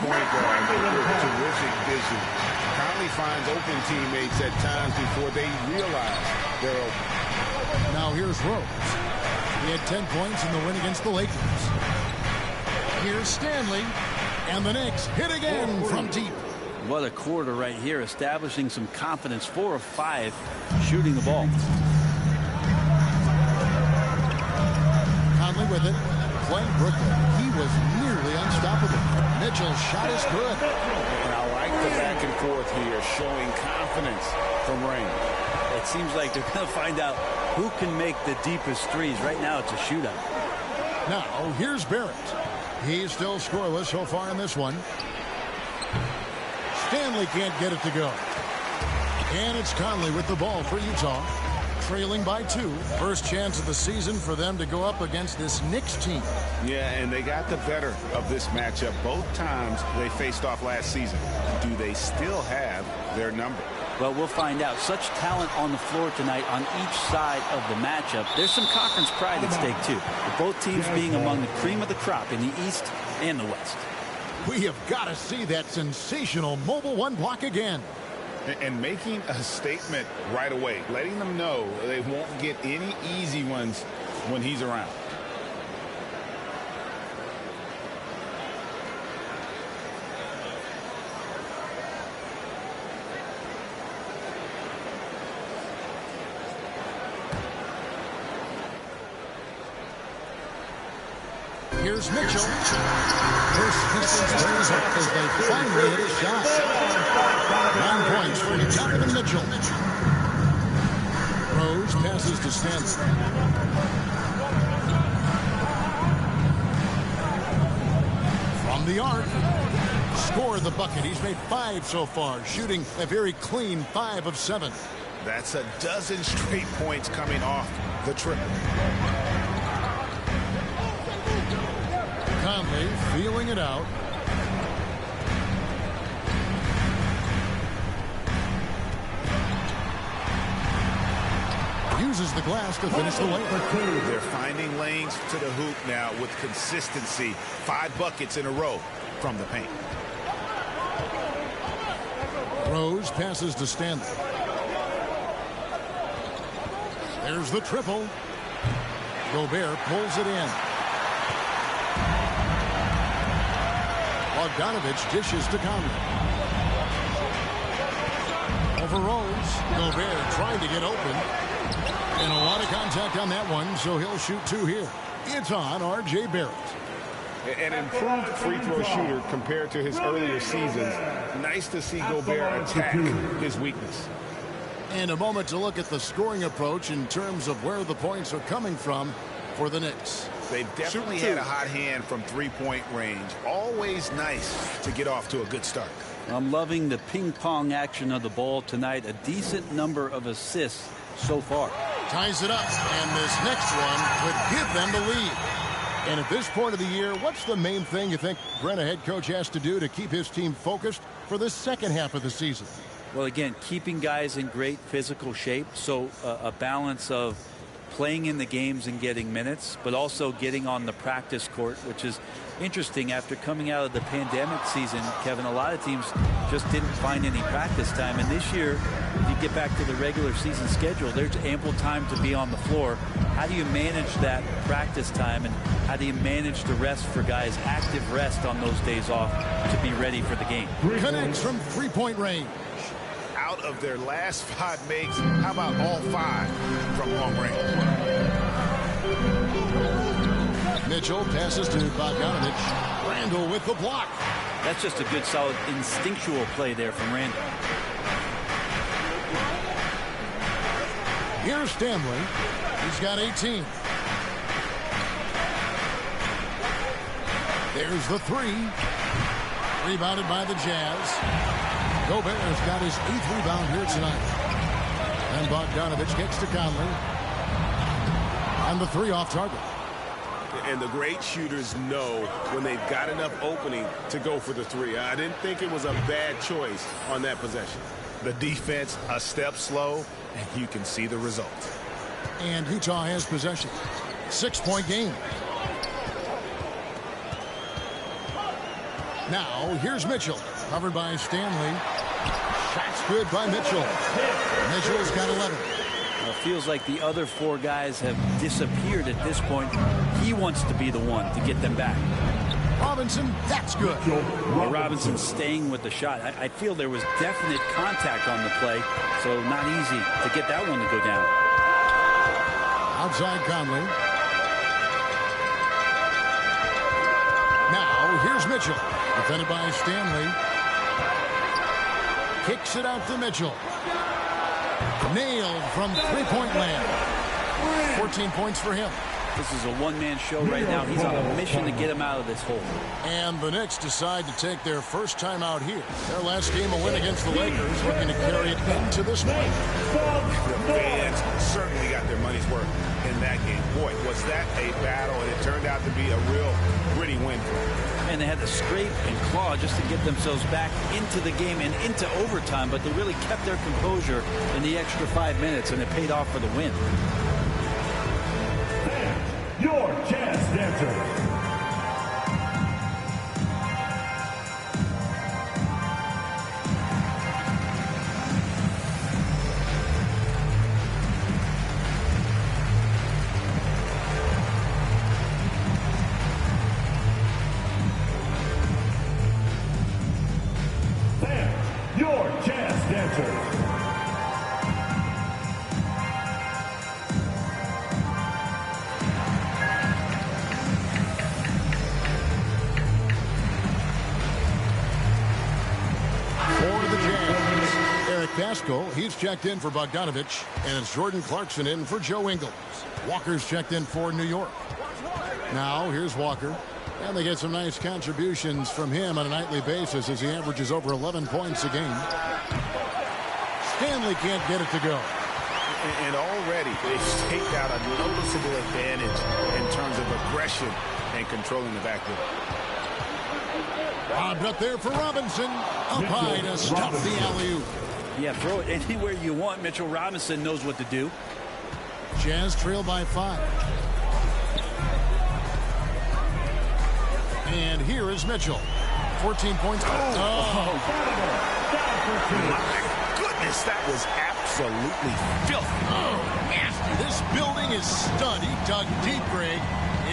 point guard with terrific vision. Conley finds open teammates at times before they realize they're open. Now here's Rose. He had 10 points in the win against the Lakers. Here's Stanley. And the Knicks hit again from deep. What a quarter right here, establishing some confidence. 4 of 5 shooting the ball. Conley with it. Playing Brooklyn. He was nearly unstoppable. Mitchell's shot is good. And I like the back and forth here, showing confidence from Rain. It seems like they're going to find out who can make the deepest threes. Right now it's a shootout. Now here's Barrett. He's still scoreless so far in this one. Stanley can't get it to go. And it's Conley with the ball for Utah. Trailing by 2. First chance of the season for them to go up against this Knicks team. Yeah, and they got the better of this matchup both times they faced off last season. Do they still have their number? Well, we'll find out. Such talent on the floor tonight on each side of the matchup. There's some conference pride at stake, too, with both teams being among the cream of the crop in the East and the West. We have got to see that sensational mobile one block again. And making a statement right away, letting them know they won't get any easy ones when he's around. Here's Mitchell. First distance turns off as they finally hit a shot. 9 points for Donovan Mitchell. Rose passes to Stanley. From the arc. Score the bucket. He's made 5 so far, shooting a very clean 5 of 7. That's a dozen straight points coming off the triple. Conley feeling it out. Uses the glass to finish the layup. They're finding lanes to the hoop now with consistency. 5 buckets in a row from the paint. Rose passes to Stanley. There's the triple. Gobert pulls it in. Bogdanovich dishes to Conley. Over Rose. Gobert trying to get open. And a lot of contact on that one, so he'll shoot 2 here. It's on R.J. Barrett. An improved free throw shooter compared to his earlier seasons. Nice to see Gobert attack his weakness. And a moment to look at the scoring approach in terms of where the points are coming from for the Knicks. They've definitely had a hot hand from three-point range. Always nice to get off to a good start. I'm loving the ping-pong action of the ball tonight. A decent number of assists so far. Ties it up, and this next one could give them the lead. And at this point of the year, what's the main thing you think Brent, a head coach, has to do to keep his team focused for the second half of the season? Well, again, keeping guys in great physical shape. So a balance of playing in the games and getting minutes, but also getting on the practice court, which is interesting after coming out of the pandemic season. Kevin, a lot of teams just didn't find any practice time. And this year, if you get back to the regular season schedule, there's ample time to be on the floor. How do you manage that practice time, and how do you manage the rest for guys, active rest on those days off to be ready for the game? Connects from three-point range. Out of their last 5 makes, how about all 5 from long range? Mitchell passes to Bogdanovich. Randall with the block. That's just a good, solid, instinctual play there from Randall. Here's Stanley. He's got 18. There's the 3. Rebounded by the Jazz. Gobert has got his 8th rebound here tonight. And Bogdanovich gets to Conley. And the 3 off target. And the great shooters know when they've got enough opening to go for the 3. I didn't think it was a bad choice on that possession. The defense a step slow, and you can see the result. And Utah has possession. 6-point game. Now, here's Mitchell. Covered by Stanley. Shot's good by Mitchell. Mitchell's got 11. Well, it feels like the other 4 guys have disappeared at this point. He wants to be the one to get them back. Robinson, that's good. Well, Robinson staying with the shot. I feel there was definite contact on the play, so not easy to get that one to go down. Outside Conley. Now, here's Mitchell. Defended by Stanley. Kicks it out to Mitchell. Nailed from three-point land. 14 points for him. This is a one-man show right now. He's on a mission to get him out of this hole. And the Knicks decide to take their first time out here. Their last game, a win against the Lakers, looking to carry it into this one. The fans certainly got their money's worth in that game. Boy, was that a battle, and it turned out to be a real gritty win for them. And they had to scrape and claw just to get themselves back into the game and into overtime, but they really kept their composure in the extra 5 minutes, and it paid off for the win. Your chance dancer. Your chance dancer. Pascal, he's checked in for Bogdanovich, and it's Jordan Clarkson in for Joe Ingles. Walker's checked in for New York. Now, here's Walker, and they get some nice contributions from him on a nightly basis as he averages over 11 points a game. Stanley can't get it to go. And already they've staked out a noticeable advantage in terms of aggression and controlling the backcourt. Lobbed up there for Robinson. Up high to stop the alley-oop. Yeah, throw it anywhere you want. Mitchell Robinson knows what to do. Jazz trail by 5. And here is Mitchell. 14 points. Oh. My goodness, that was absolutely filthy. Oh, nasty. This building is stunned. He dug deep, Greg,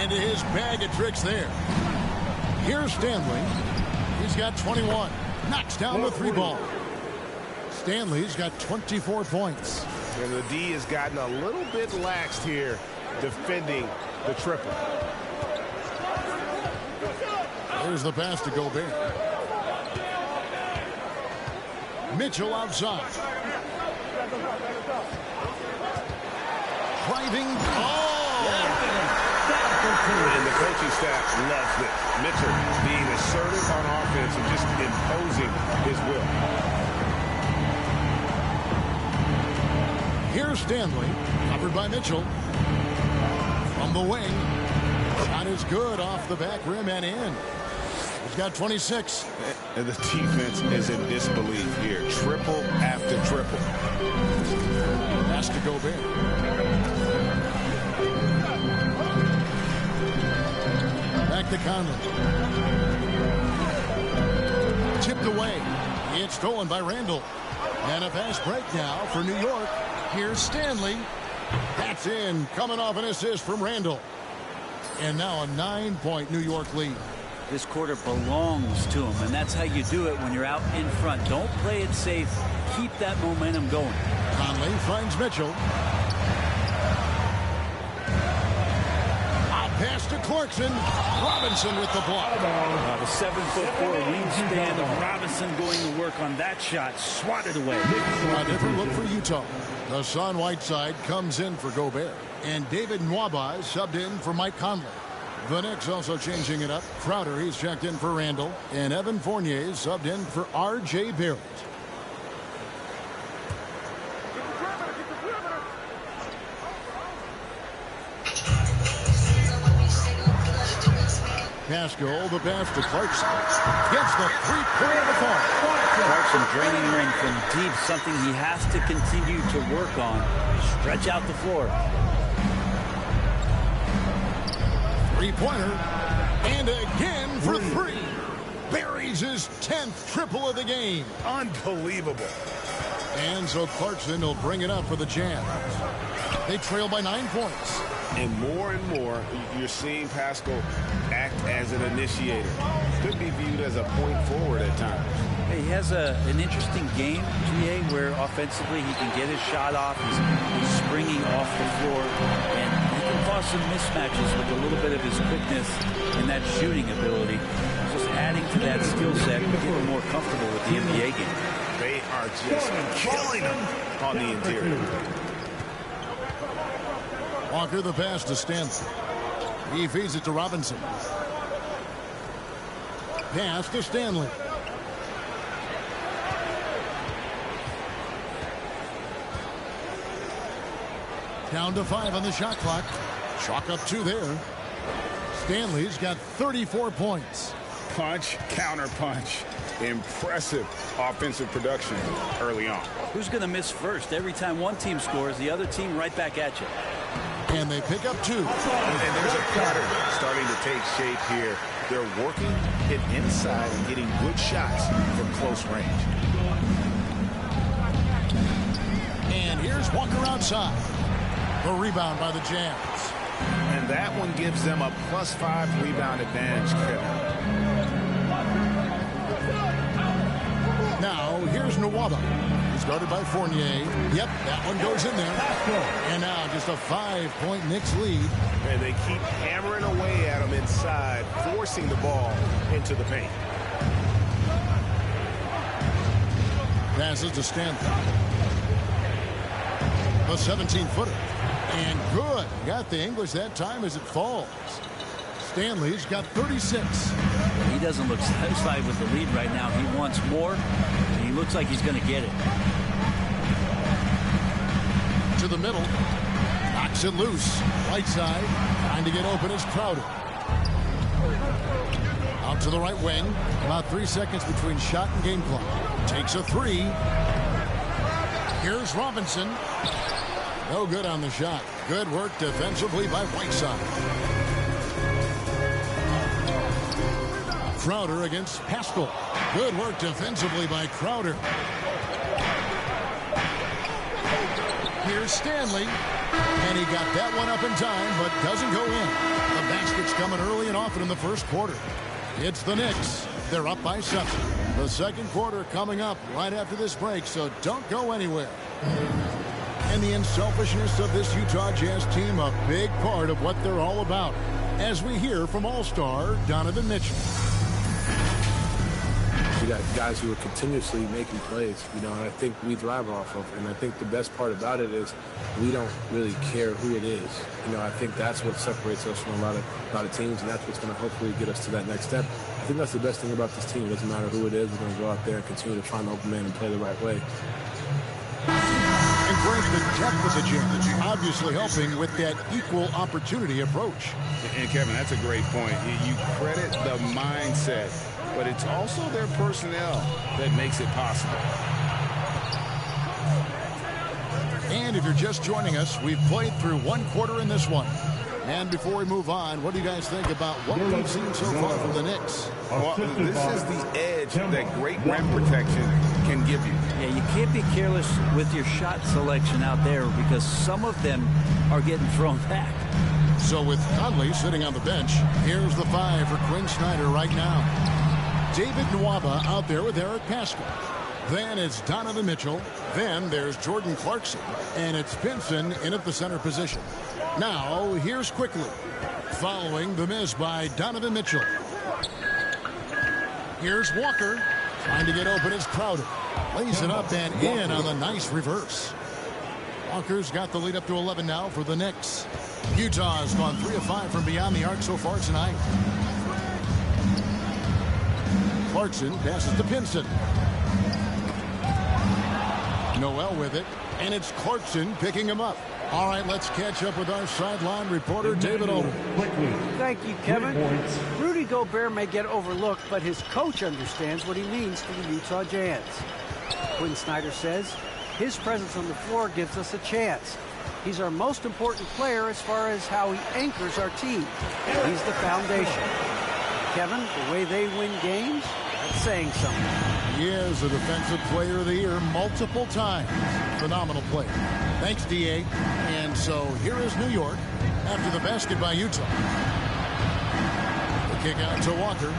into his bag of tricks there. Here's Stanley. He's got 21. Knocks down the 3-ball. Stanley's got 24 points. And the D has gotten a little bit laxed here defending the triple. There's the pass to Gobert. Mitchell outside. Driving. And the coaching staff loves this. Mitchell being assertive on offense and just imposing his will. Here's Stanley, covered by Mitchell. From the wing. Shot is good off the back rim and in. He's got 26. And the defense is in disbelief here. Triple after triple. Pass to Gobert. Back to Conley. Tipped away. It's stolen by Randall. And a fast break now for New York. Here's Stanley. That's in. Coming off an assist from Randall. And now a 9-point New York lead. This quarter belongs to him, and that's how you do it when you're out in front. Don't play it safe. Keep that momentum going. Conley finds Mitchell. Pass to Clarkson. Robinson with the block. The 7'4" wingspan of Robinson going to work on that shot. Swatted away. A different look for Utah. Hassan Whiteside comes in for Gobert. And David Nwaba is subbed in for Mike Conley. The Knicks also changing it up. Crowder, he's checked in for Randall. And Evan Fournier is subbed in for R.J. Barrett. Pascal, the pass to Clarkson. Gets the three-pointer fall. Clarkson draining the ring from deep, something he has to continue to work on. Stretch out the floor. Three-pointer. And again for three. buries his 10th triple of the game. Unbelievable. And so Clarkson will bring it up for the Jazz. They trail by 9 points. And more, you're seeing Pascal act as an initiator. Could be viewed as a point forward at times. He has an interesting game, GA, where offensively he can get his shot off. He's springing off the floor, and he can cause some mismatches with a little bit of his quickness and that shooting ability. Just adding to that skill set and getting more comfortable with the NBA game. They are just killing him on the interior. Walker the pass to Stanley. He feeds it to Robinson. Pass to Stanley. Down to 5 on the shot clock. Chalk up 2 there. Stanley's got 34 points. Punch, counter punch. Impressive offensive production early on. Who's going to miss first? Every time one team scores, the other team right back at you. And they pick up 2. And there's a pattern starting to take shape here. They're working it inside and getting good shots from close range. And here's Walker outside. The rebound by the Jazz. And that one gives them a +5 rebound advantage, Kevin. Now, here's Nwaba. He's guarded by Fournier. Yep, that one goes in there. And now just a 5-point Knicks lead. And they keep hammering away at him inside, forcing the ball into the paint. Passes to Stanley. The 17-footer. And good. Got the English that time as it falls. Stanley's got 36. He doesn't look satisfied with the lead right now. He wants more, and he looks like he's going to get it. To the middle. Knocks it loose. Right side. Trying to get open is Crowder. Out to the right wing. About 3 seconds between shot and game clock. Takes a 3. Here's Robinson. No good on the shot. Good work defensively by Whiteside. Crowder against Pascal. Good work defensively by Crowder. Here's Stanley. And he got that one up in time, but doesn't go in. The basket's coming early and often in the first quarter. It's the Knicks. They're up by 7. The second quarter coming up right after this break, so don't go anywhere. And the unselfishness of this Utah Jazz team, a big part of what they're all about, as we hear from All-Star Donovan Mitchell. We got guys who are continuously making plays, and I think we thrive off of. And I think the best part about it is we don't really care who it is. I think that's what separates us from a lot of teams, and that's what's going to hopefully get us to that next step. I think that's the best thing about this team. It doesn't matter who it is. We're going to go out there and continue to find the open man and play the right way. And Greg, the depth of the Jazz obviously helping with that equal opportunity approach. And Kevin, that's a great point. You credit the mindset, but it's also their personnel that makes it possible. And if you're just joining us, we've played through 1 quarter in this one. And before we move on, what do you guys think about what we've seen so far from the Knicks? Well, this is the edge that great rim protection can give you. Yeah, you can't be careless with your shot selection out there because some of them are getting thrown back. So with Conley sitting on the bench, here's the 5 for Quinn Snyder right now. David Nwaba out there with Eric Pascal. Then it's Donovan Mitchell. Then there's Jordan Clarkson. And it's Pinson in at the center position. Now, here's Quickly. Following the miss by Donovan Mitchell. Here's Walker. Trying to get open is Crowder. Lays it up and in on the nice reverse. Walker's got the lead up to 11 now for the Knicks. Utah's gone 3 of 5 from beyond the arc so far tonight. Clarkson passes to Pinson. Noel with it, and it's Clarkson picking him up. All right, let's catch up with our sideline reporter, David Olden. Thank you, Kevin. Rudy Gobert may get overlooked, but his coach understands what he means to the Utah Jazz. Quinn Snyder says, his presence on the floor gives us a chance. He's our most important player as far as how he anchors our team. He's the foundation. Kevin, the way they win games, that's saying something. He is a Defensive Player of the Year multiple times. Phenomenal player. Thanks, D.A. And so here is New York after the basket by Utah. The kick out to Walker.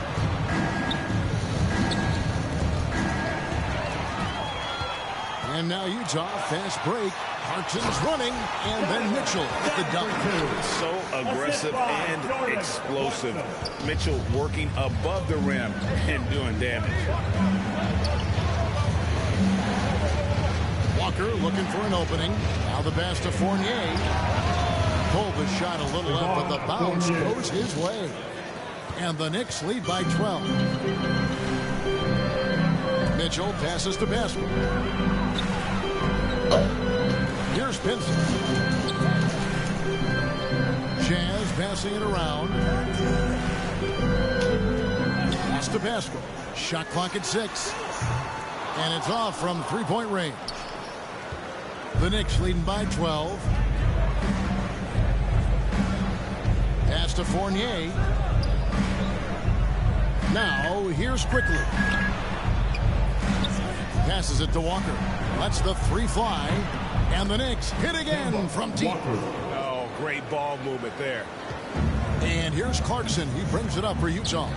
And now Utah, fast break. Hartson's running, and then Mitchell at the dunk. So aggressive and explosive. Mitchell working above the rim and doing damage. Walker looking for an opening. Now the pass to Fournier. Pulled the shot a little up, but the bounce goes his way. And the Knicks lead by 12. Mitchell passes to Basket. Here's Pinson. Jazz passing it around. Pass to Pascal. Shot clock at 6. And it's off from three-point range. The Knicks leading by 12. Pass to Fournier. Now, here's Quickly. Passes it to Walker. Lets the three fly. And the Knicks hit again from deep. Oh, great ball movement there. And here's Clarkson. He brings it up for Utah.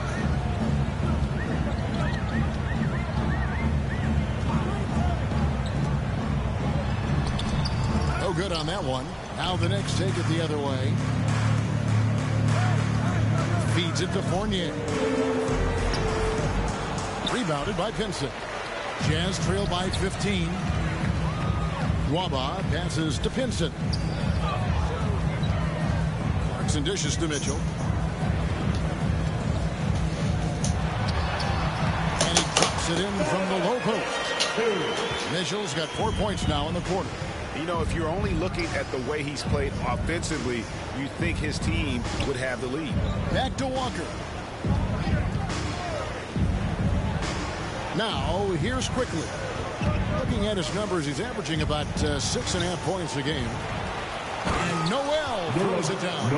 No good on that one. Now the Knicks take it the other way. Feeds it to Fournier. Rebounded by Pinson. Jazz trail by 15. Waba passes to Pinson. Clarkson dishes to Mitchell. And he drops it in from the low post. Mitchell's got 4 points now in the quarter. You know, if you're only looking at the way he's played offensively, you think his team would have the lead. Back to Walker. Now, here's Quickly. Looking at his numbers, he's averaging about 6.5 points a game. And Noel throws it down.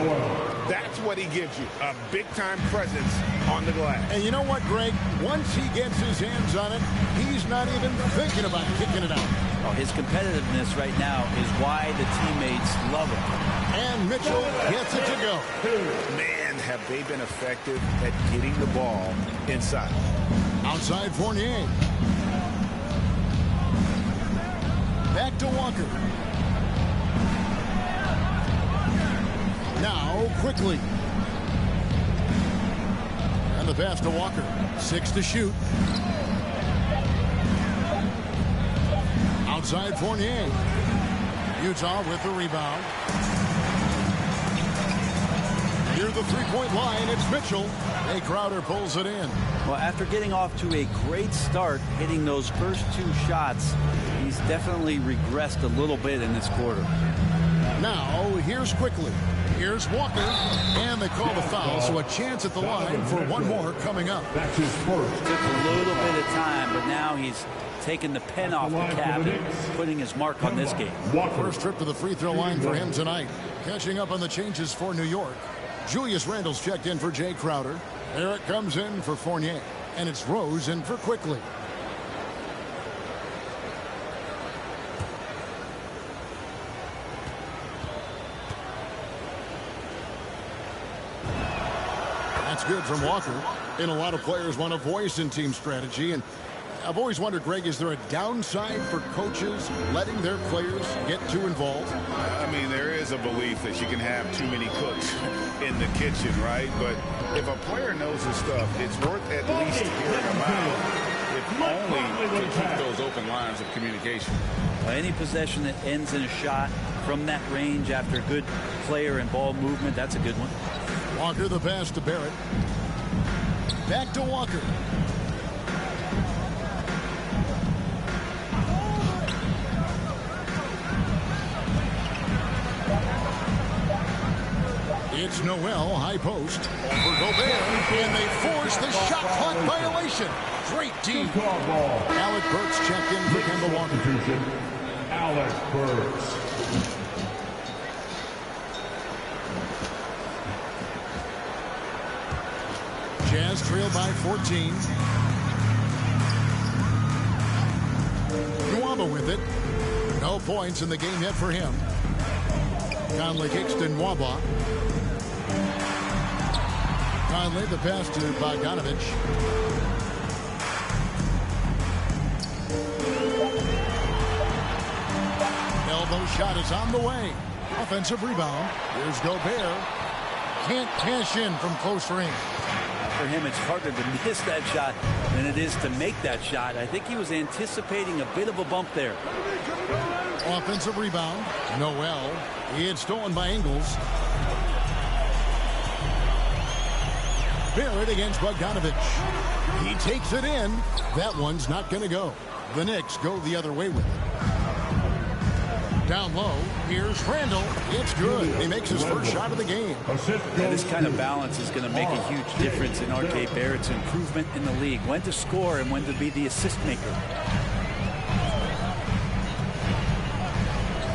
That's what he gives you, a big-time presence on the glass. And you know what, Greg? Once he gets his hands on it, he's not even thinking about kicking it out. Oh, his competitiveness right now is why the teammates love him. And Mitchell gets it to go. Man, have they been effective at getting the ball inside. Outside Fournier. Back to Walker. Now Quickly. And the pass to Walker. 6 to shoot. Outside Fournier. Utah with the rebound. Near the three-point line, it's Mitchell. Jay Crowder pulls it in. Well, after getting off to a great start, hitting those first 2 shots, he's definitely regressed a little bit in this quarter. Now, here's Quickly. Here's Walker. And they call the foul, so a chance at the line for one more coming up. That's his first. Took a little bit of time, but now he's taking the pen off the cap and putting his mark on this game. First trip to the free throw line for him tonight. Catching up on the changes for New York. Julius Randle's checked in for Jay Crowder. Eric comes in for Fournier. And it's Rose in for Quickly. That's good from Walker. And a lot of players want a voice in team strategy. And I've always wondered, Greg, is there a downside for coaches letting their players get too involved? I mean, there is a belief that you can have too many cooks in the kitchen, right? But if a player knows his stuff, it's worth at least hearing them out, if only to keep those open lines of communication. Any possession that ends in a shot from that range after good player and ball movement, that's a good one. Walker the pass to Barrett. Back to Walker. It's Noel, high post. Over Gobert, and they force the shot clock violation. Great team. Alec Burks checked in for Kemba Walker. Alec Burks. Jazz by 14. Nwaba with it. No points in the game yet for him. Conley kicks to Nwaba. Conley, the pass to Bogdanovich. Elbow shot is on the way. Offensive rebound. Here's Gobert. Can't cash in from close range. For him, it's harder to miss that shot than it is to make that shot. I think he was anticipating a bit of a bump there. Offensive rebound. Noel. It's stolen by Ingles. Barrett against Bogdanovich. He takes it in. That one's not going to go. The Knicks go the other way with it. Down low, here's Randall. It's good. He makes his first shot of the game. Yeah, this kind of balance is going to make a huge difference in R.J. Barrett's improvement in the league. When to score and when to be the assist maker.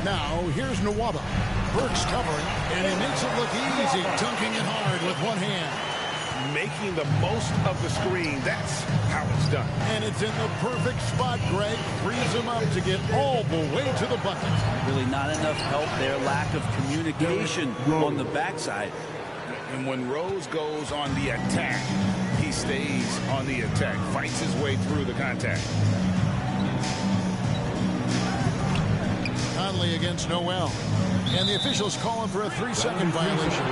Now, here's Nwaba. Burks covering, and he makes it look easy, dunking it hard with one hand. Making the most of the screen. That's how it's done. And it's in the perfect spot, Greg. Frees him up to get all the way to the bucket. Really not enough help there. Lack of communication on the backside. And when Rose goes on the attack, he stays on the attack. Fights his way through the contact. Conley against Noel. And the officials calling for a 3-second violation.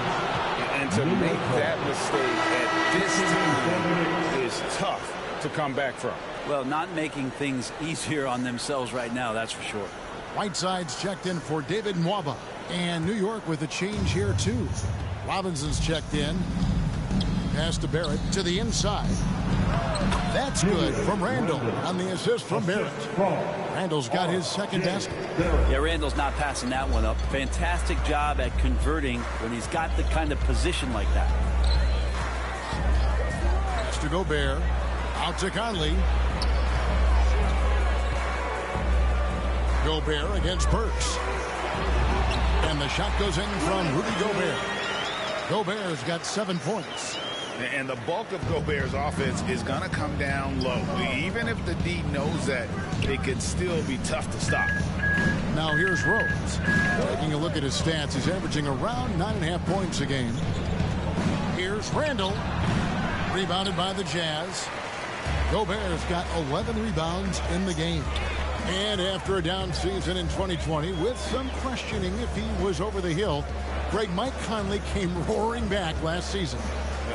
And to make that mistake at this time is tough to come back from. Well, not making things easier on themselves right now, that's for sure. Whiteside's checked in for David Nwaba. And New York with a change here, too. Robinson's checked in. Pass to Barrett to the inside. That's good from Randall on the assist from Barrett. Randall's got his second basket. Yeah, Randall's not passing that one up. Fantastic job at converting when he's got the kind of position like that. Pass to Gobert. Out to Conley. Gobert against Burks. And the shot goes in from Rudy Gobert. Gobert's got 7 points. And the bulk of Gobert's offense is going to come down low. Even if the D knows that, it could still be tough to stop. Now here's Rose. Taking a look at his stats, he's averaging around 9.5 points a game. Here's Randall. Rebounded by the Jazz. Gobert's got 11 rebounds in the game. And after a down season in 2020, with some questioning if he was over the hill, Mike Conley came roaring back last season.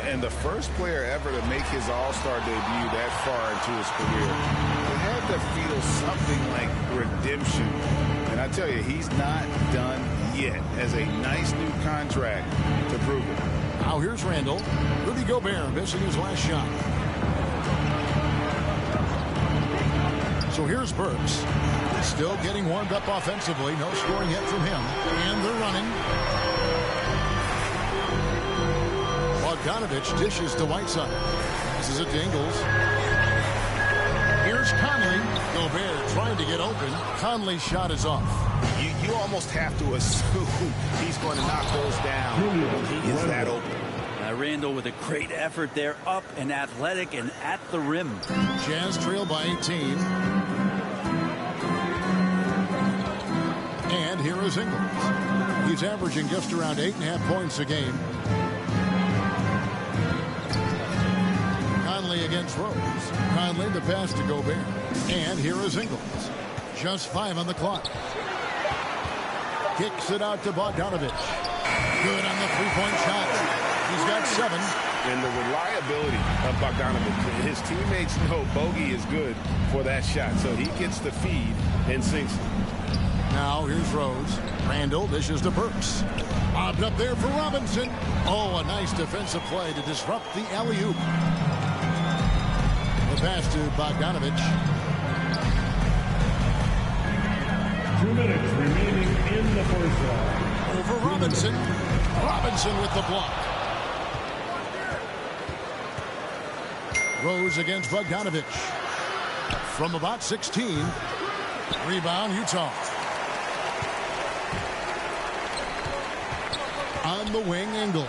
And the first player ever to make his all-star debut that far into his career. It had to feel something like redemption. And I tell you, he's not done yet. As a nice new contract to prove it. Now here's Randall. Rudy Gobert missing his last shot. So here's Burks. Still getting warmed up offensively. No scoring yet from him. And they're running. Bogdanovich dishes to Whiteside. This is it to Ingles. Here's Conley. Gobert trying to get open. Conley's shot is off. You almost have to assume he's going to knock those down. He is that open. Randall with a great effort there, up and athletic and at the rim. Jazz trail by 18. And here is Ingles. He's averaging just around 8.5 points a game. Conley against Rose. Conley the pass to Gobert. And here is Ingles. Just 5 on the clock. Kicks it out to Bogdanovich. Good on the three-point shot. He's got 7. And the reliability of Bogdanovich. His teammates know bogey is good for that shot. So he gets the feed and sinks it. Now here's Rose. Randall dishes to Burks. Bobbed up there for Robinson. Oh, a nice defensive play to disrupt the alley-oop. The pass to Bogdanovich. 2 minutes remaining in the first round. Over Robinson. Robinson with the block. Rose against Bogdanovich. From about 16. Rebound, Utah. On the wing, Ingles.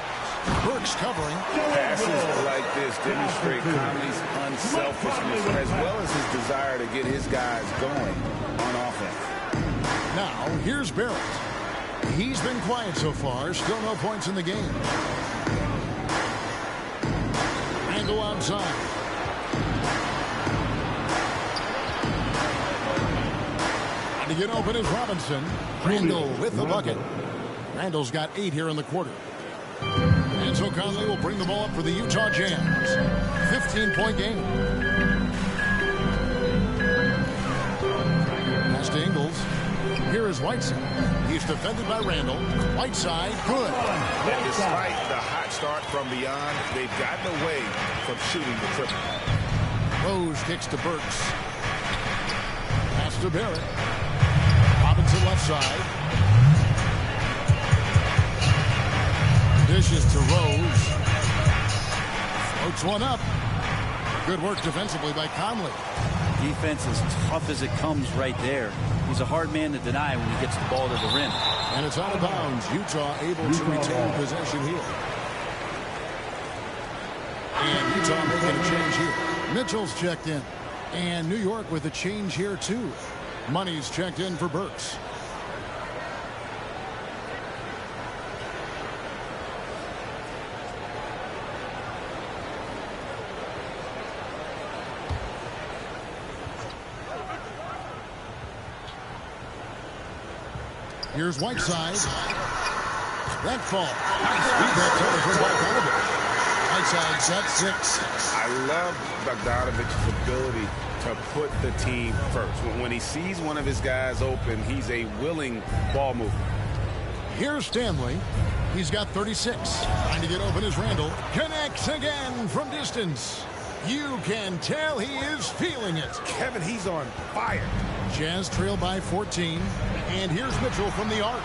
Burks covering. Passes like this demonstrate Conley's unselfishness as well as his desire to get his guys going on offense. Now, here's Barrett. He's been quiet so far. Still no points in the game. Angle outside. And to get open is Robinson. Randall with the bucket. Randall's got 8 here in the quarter. And so Conley will bring the ball up for the Utah Jazz. 15-point game. Pass to Ingles. Here is Whiteside. He's defended by Randall. Whiteside, good. And despite the hot start from beyond, they've gotten away from shooting the triple. Rose kicks to Burks. Pass to Barrett. Robinson left side. Dishes to Rose. Floats one up. Good work defensively by Conley. Defense as tough as it comes right there. He's a hard man to deny when he gets the ball to the rim. And it's out of bounds. Utah able to retain possession here. And Utah making a change here. Mitchell's checked in. And New York with a change here too. Money's checked in for Burks. Here's Whiteside. That fall. Nice rebound for Bogdanovich. Whiteside set 6. I love Bogdanovich's ability to put the team first. When he sees one of his guys open, he's a willing ball mover. Here's Stanley. He's got 36. Trying to get open is Randall. Connects again from distance. You can tell he is feeling it. Kevin, he's on fire. Jazz trail by 14. And here's Mitchell from the arc.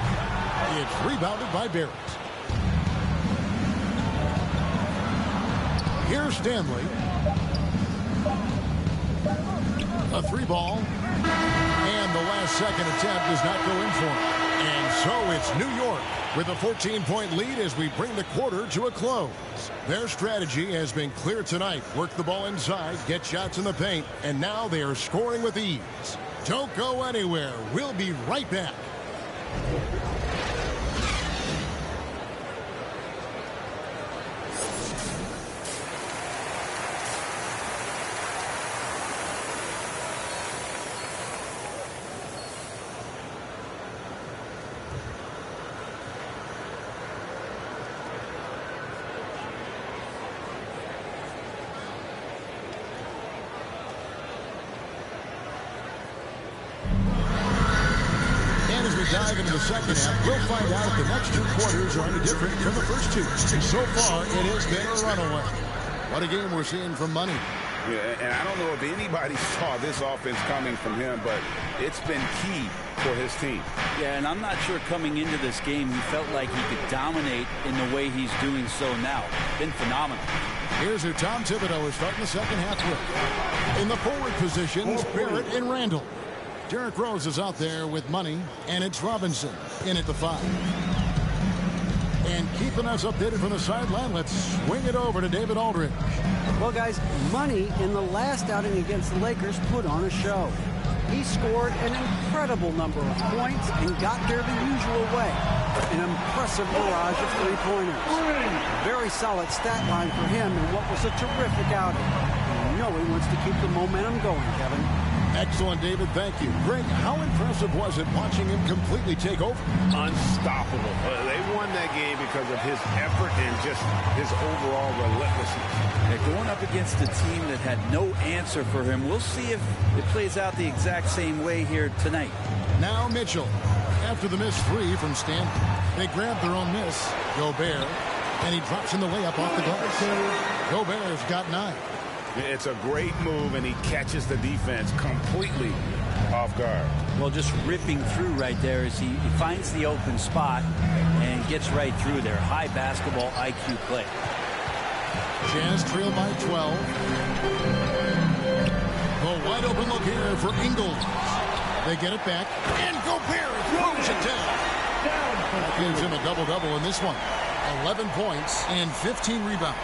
It's rebounded by Barrett. Here's Stanley. A 3-ball. And the last second attempt does not go in for him. And so it's New York with a 14-point lead as we bring the quarter to a close. Their strategy has been clear tonight. Work the ball inside, get shots in the paint, and now they are scoring with ease. Don't go anywhere. We'll be right back. Dive into the second half. We'll find out if the next 2 quarters are any different from the first 2. So far, it has been a runaway. What a game we're seeing from Money. Yeah, and I don't know if anybody saw this offense coming from him, but it's been key for his team. Yeah, and I'm not sure coming into this game he felt like he could dominate in the way he's doing so now. Been phenomenal. Here's who Tom Thibodeau is starting the second half with. In the forward positions, Barrett and Randall. Derrick Rose is out there with Money, and it's Robinson in at the 5. And keeping us updated from the sideline, let's swing it over to David Aldridge. Well, guys, Money in the last outing against the Lakers put on a show. He scored an incredible number of points and got there the usual way. An impressive barrage of 3-pointers. Very solid stat line for him in what was a terrific outing. You know he wants to keep the momentum going, Kevin. Excellent, David. Thank you. Greg, how impressive was it watching him completely take over? Unstoppable. They won that game because of his effort and just his overall relentlessness. They're going up against a team that had no answer for him. We'll see if it plays out the exact same way here tonight. Now Mitchell. After the missed 3 from Stanley, they grab their own miss. Gobert. And he drops in the layup off the glass. Gobert's got 9. It's a great move, and he catches the defense completely off guard. Well, just ripping through right there as he finds the open spot and gets right through there. High basketball IQ play. Jazz trail by 12. The wide open look here for Ingles. They get it back, and Gobert throws it down. That gives him a double-double in this one. 11 points and 15 rebounds.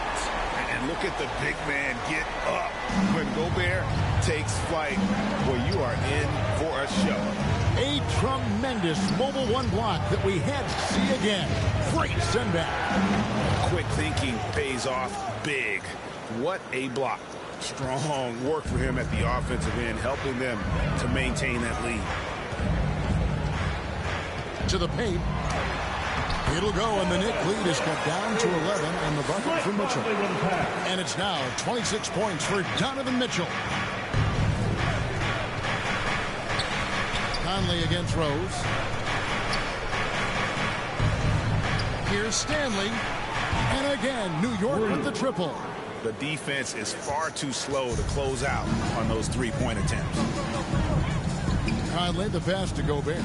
And look at the big man get up when Gobert takes flight. Well, you are in for a show. A tremendous mobile one block that we had to see again. Great send back. Quick thinking pays off big. What a block. Strong work for him at the offensive end, helping them to maintain that lead. To the paint. It'll go, and the Knick lead is cut down to 11, and the bucket for Mitchell. And it's now 26 points for Donovan Mitchell. Conley against Rose. Here's Stanley. And again, New York with the triple. The defense is far too slow to close out on those three-point attempts. Conley, the pass to Gobert.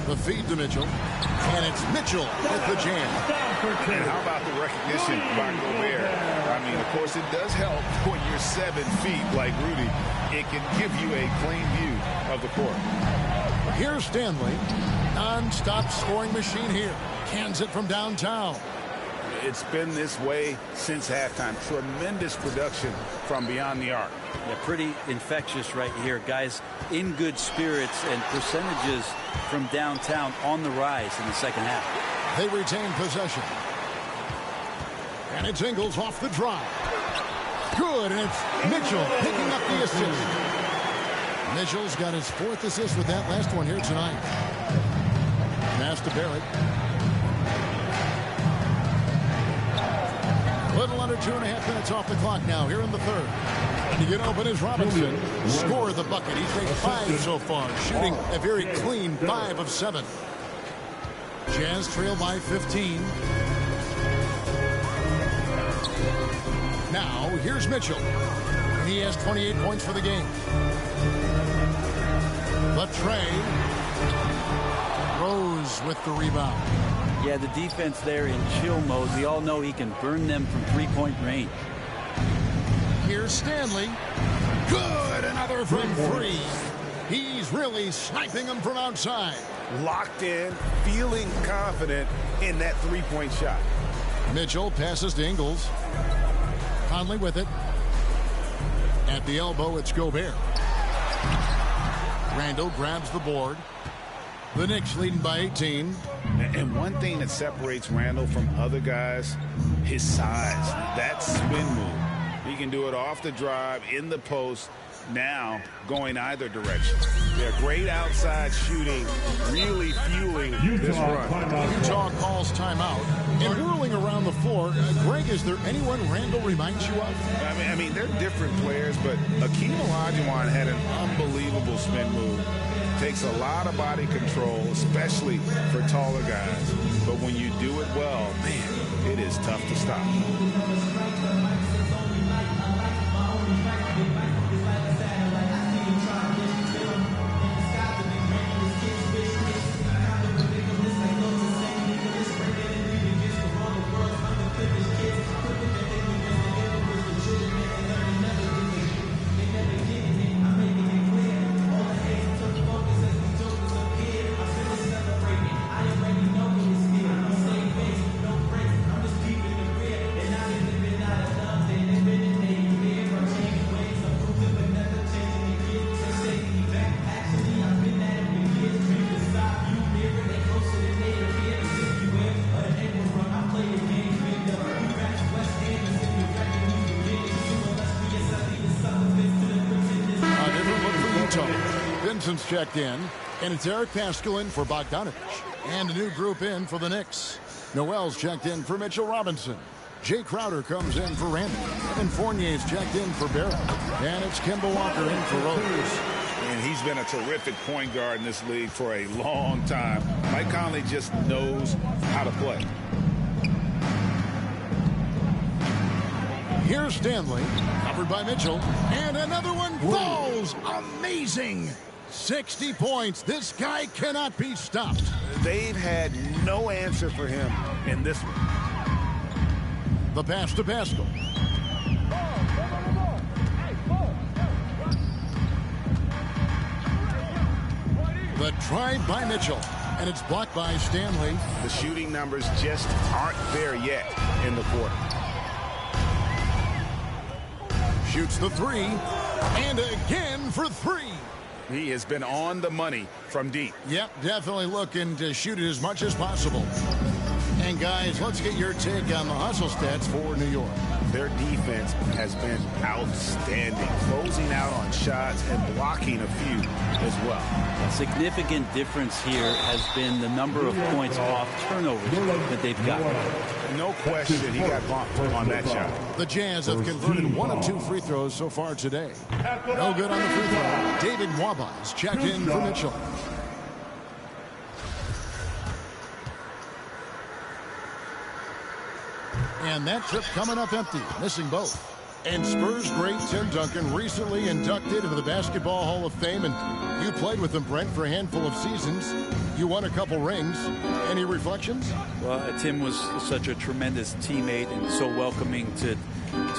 The feed to Mitchell. And it's Mitchell with the jam. And how about the recognition by Gobert? I mean, of course, it does help when you're 7 feet like Rudy. It can give you a clean view of the court. Here's Stanley. Non-stop scoring machine here. Cans it from downtown. It's been this way since halftime. Tremendous production from beyond the arc. Yeah, pretty infectious right here. Guys in good spirits, and percentages from downtown on the rise in the second half. They retain possession. And it's Ingles off the drive. Good, and it's Mitchell picking up the assist. Mitchell's got his 4th assist with that last one here tonight. Pass to Barrett. Little under 2.5 minutes off the clock now here in the third. To get open is Robinson. Score the bucket. He's made 5 so far, shooting a very clean 5 of 7. Jazz trail by 15. Now, here's Mitchell. He has 28 points for the game. But Trey. Rose with the rebound. Yeah, the defense there in chill mode. We all know he can burn them from three-point range. Here's Stanley. Good, another from 3. He's really sniping them from outside. Locked in, feeling confident in that three-point shot. Mitchell passes to Ingles. Conley with it. At the elbow, it's Gobert. Randall grabs the board. The Knicks leading by 18. And one thing that separates Randall from other guys, his size. That spin move. He can do it off the drive, in the post, now going either direction. They're great outside shooting, really fueling this run. Utah calls timeout. And whirling around the floor, Greg, is there anyone Randall reminds you of? I mean, they're different players, but Akeem Olajuwon had an unbelievable spin move. Takes a lot of body control, especially for taller guys. But when you do it well, man, it is tough to stop. Vincent's checked in, and it's Eric Paschal in for Bogdanovich. And a new group in for the Knicks. Noel's checked in for Mitchell Robinson. Jay Crowder comes in for Randall. And Fournier's checked in for Barrett. And it's Kemba Walker in for Rose. And he's been a terrific point guard in this league for a long time. Mike Conley just knows how to play. Here's Stanley, covered by Mitchell, and another one falls. Amazing. 60 points. This guy cannot be stopped. They've had no answer for him in this one. The pass to Paschal. The drive by Mitchell. And it's blocked by Stanley. The shooting numbers just aren't there yet in the quarter. Shoots the three. And again for three. He has been on the money from deep. Yep, definitely looking to shoot it as much as possible. And guys, let's get your take on the hustle stats for New York. Their defense has been outstanding, closing out on shots and blocking a few as well. A significant difference here has been the number of points off turnovers that they've gotten. No question he got bumped on that shot. The Jazz have converted 1 of 2 free throws so far today. No good on the free throw. David Nwaba is checked in for Mitchell. And that trip coming up empty, missing both. And Spurs great Tim Duncan recently inducted into the Basketball Hall of Fame, and you played with him, Brent, for a handful of seasons. You won a couple rings. Any reflections? Well, Tim was such a tremendous teammate and so welcoming to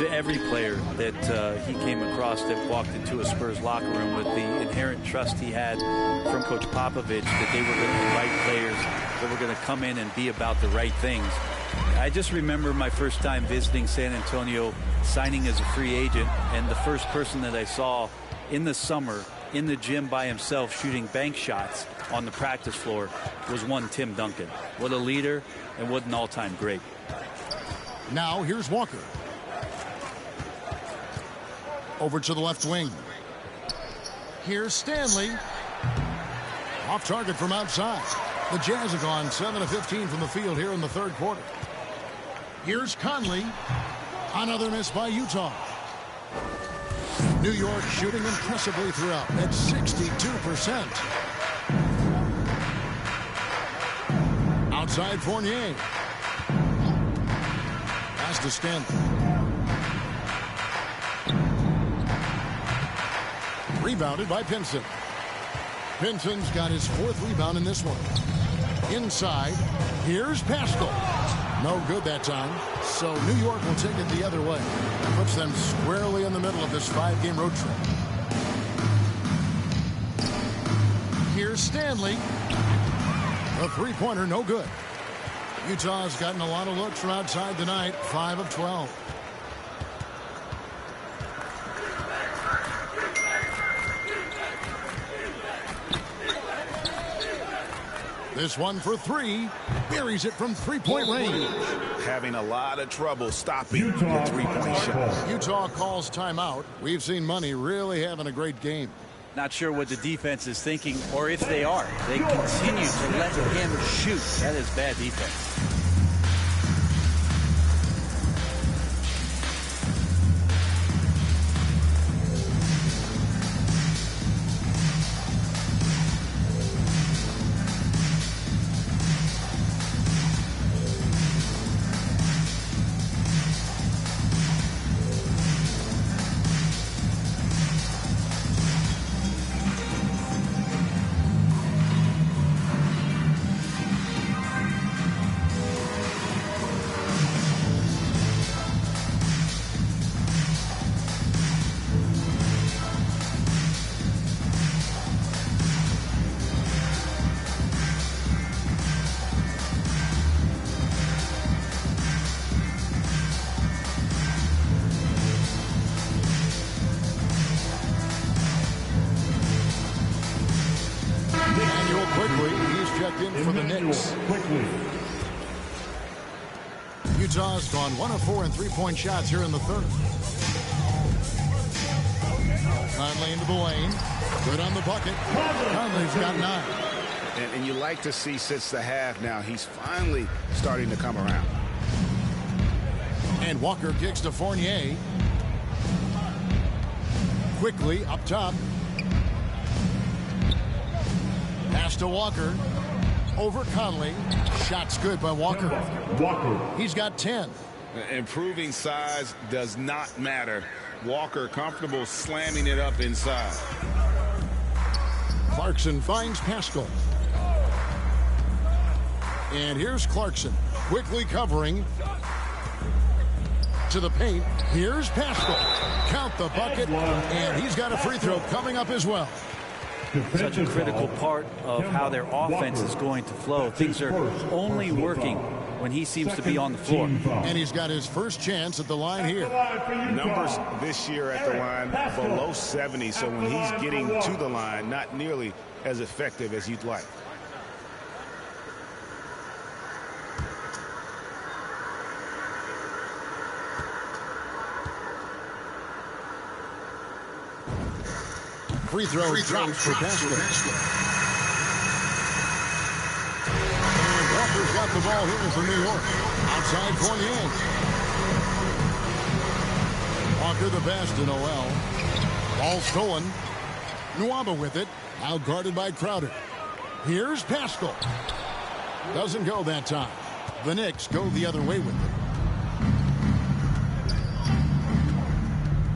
every player that he came across that walked into a Spurs locker room with the inherent trust he had from Coach Popovich that they were going to be the right players, that were going to come in and be about the right things. I just remember my first time visiting San Antonio, signing as a free agent, and the first person that I saw in the summer in the gym by himself shooting bank shots on the practice floor was one Tim Duncan. What a leader and what an all-time great. Now here's Walker. Over to the left wing. Here's Stanley. Off target from outside. The Jazz have gone 7 of 15 from the field here in the third quarter. Here's Conley. Another miss by Utah. New York shooting impressively throughout at 62%. Outside Fournier. Pass to Stanley. Rebounded by Pinson. Pinson's got his 4th rebound in this one. Inside, here's Pascal. No good that time. So New York will take it the other way. Puts them squarely in the middle of this 5-game road trip. Here's Stanley. A three-pointer, no good. Utah's gotten a lot of looks from outside tonight, 5 of 12. This one for 3. Buries it from three-point range. Having a lot of trouble stopping the three-point shot. Utah calls timeout. We've seen Money really having a great game. Not sure what the defense is thinking, or if they are. They continue to let him shoot. That is bad defense. Utah's gone 1 of 4 in three-point shots here in the third. Conley into the lane. Good on the bucket. Conley's got 9. And you like to see since the half now, he's finally starting to come around. And Walker kicks to Fournier. Quickly up top. Pass to Walker. Over Conley. Shot's good by Walker. He's got 10. Improving size does not matter. Walker comfortable slamming it up inside. Clarkson finds Pascal. And here's Clarkson. Quickly covering. To the paint. Here's Pascal. Count the bucket. And he's got a free throw coming up as well. such a critical part of how their offense is going to flow. Things are only working when he seems to be on the floor. And he's got his first chance at the line here. Numbers this year at the line below 70, so when he's getting to the line, not nearly as effective as you'd like. Free throw drops for Pascal. And Walker's got the ball here for New York. Outside Fournier. Walker the pass to Noel. Ball stolen. Nwaba with it. Now guarded by Crowder. Here's Pascal. Doesn't go that time. The Knicks go the other way with it.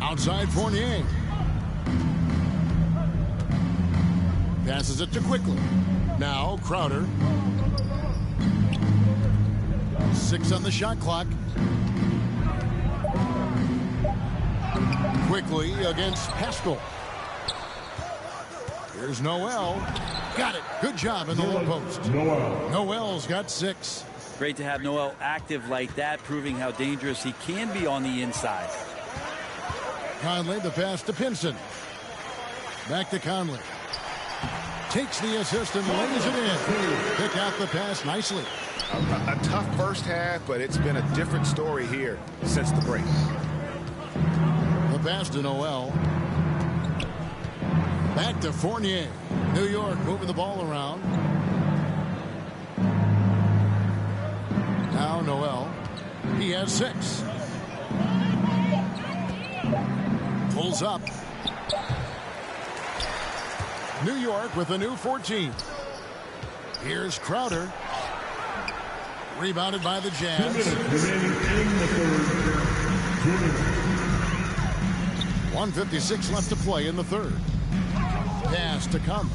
Outside Fournier. Passes it to Quickly. Now Crowder. 6 on the shot clock. Quickly against Pascal. Here's Noel. Got it. Good job in the low post. Noel's got 6. Great to have Noel active like that, proving how dangerous he can be on the inside. Conley the pass to Pinson. Back to Conley. Takes the assist and lays it in. Pick out the pass nicely. A tough first half, but it's been a different story here since the break. The pass to Noel. Back to Fournier. New York moving the ball around. Now Noel. He has 6. Pulls up. New York with a new 14. Here's Crowder. Rebounded by the Jazz. 1:56 left to play in the third. Pass to Conley.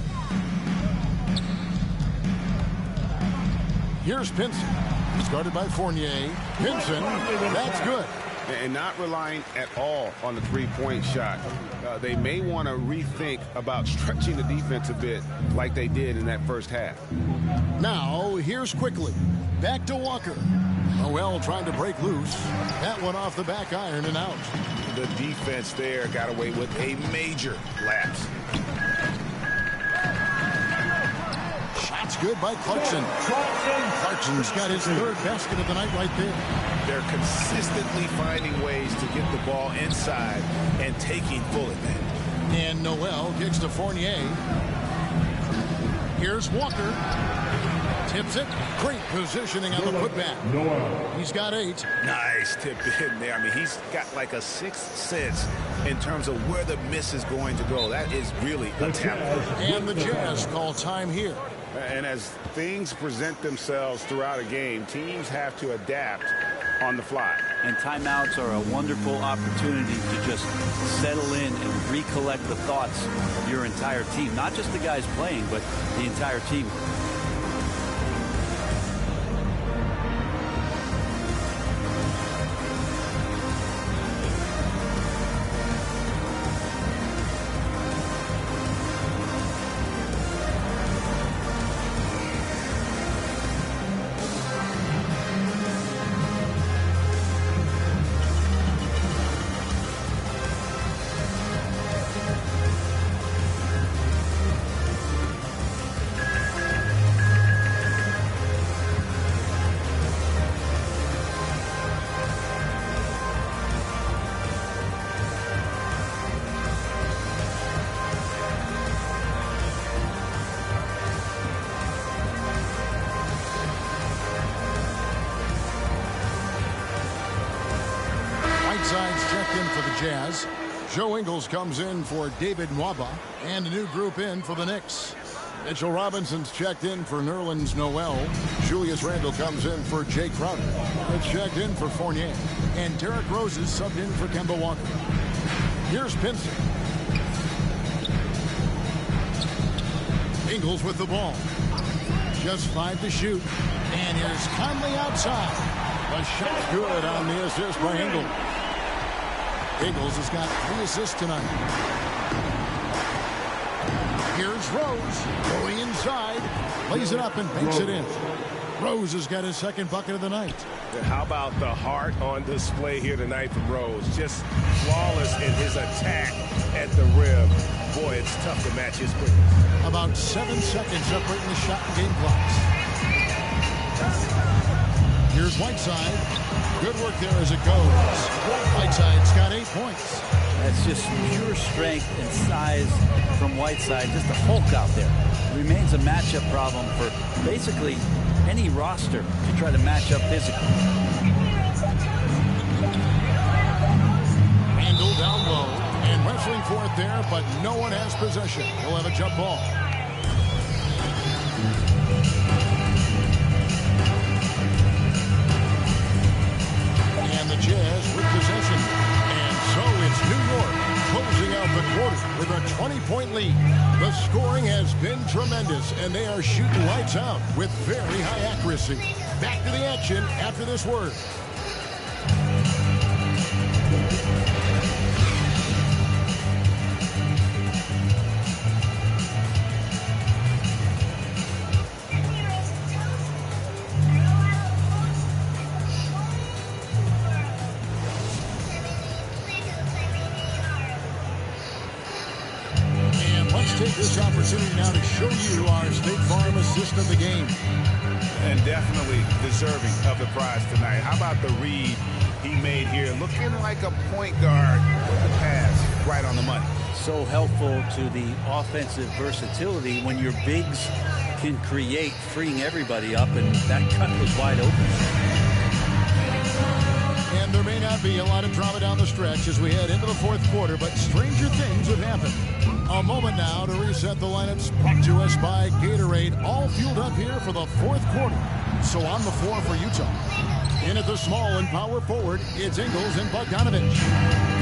Here's Pinson. He's guarded by Fournier. Pinson, that's good. And not relying at all on the three-point shot. They may want to rethink about stretching the defense a bit like they did in that first half. Now, here's Quickly. Back to Walker. Noel trying to break loose. That one off the back iron and out. The defense there got away with a major lapse. Shots good by Clarkson. Clarkson's got his third basket of the night right there. They're consistently finding ways to get the ball inside and taking full advantage. And Noel kicks to Fournier. Here's Walker. Tips it. Great positioning on the putback. He's got 8. Nice tip in there. I mean, he's got like a sixth sense in terms of where the miss is going to go. That is really a talent. And the Jazz call time here. And as things present themselves throughout a game, teams have to adapt on the fly. And timeouts are a wonderful opportunity to just settle in and recollect the thoughts of your entire team. Not just the guys playing, but the entire team. Sides checked in for the Jazz. Joe Ingles comes in for David Nwaba, and a new group in for the Knicks. Mitchell Robinson's checked in for Nerlens Noel. Julius Randle comes in for Jay Crowder. It's checked in for Fournier. And Derrick Rose is subbed in for Kemba Walker. Here's Pinson. Ingles with the ball. Just 5 to shoot. And here's Conley outside. A shot good on the assist by Ingles. Ingles has got 3 assists tonight. Here's Rose going inside, lays it up and banks it in. Rose has got his second bucket of the night. How about the heart on display here tonight from Rose? Just flawless in his attack at the rim. Boy, it's tough to match his quickness. About 7 seconds separating the shot and game clocks. Here's Whiteside. Good work there as it goes. Whiteside's got 8 points. That's just pure strength and size from Whiteside. Just a Hulk out there. Remains a matchup problem for basically any roster to try to match up physically. Randall down low and wrestling for it there, but no one has possession. He'll have a jump ball. And the Jazz with possession. And so it's New York closing out the quarter with a 20-point lead. The scoring has been tremendous, and they are shooting lights out with very high accuracy. Back to the action after this word. Take this opportunity now to show you our State Farm assist of the game. And definitely deserving of the prize tonight. How about the read he made here? Looking like a point guard with the pass right on the money. So helpful to the offensive versatility when your bigs can create, freeing everybody up, and that cut was wide open. And there may not be a lot of drama down the stretch as we head into the fourth quarter, but stranger things have happened. A moment now to reset the lineups, brought to us by Gatorade, all fueled up here for the fourth quarter. So on the floor for Utah. In at the small and power forward, it's Ingles and Bogdanovich.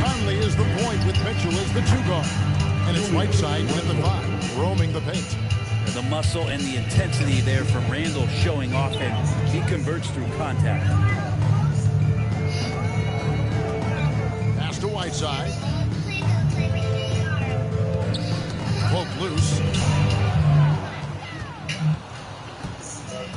Conley is the point with Mitchell as the 2-guard. And it's Whiteside at the 5, roaming the paint. The muscle and the intensity there from Randall showing off, and he converts through contact. Pass to Whiteside. Poke loose.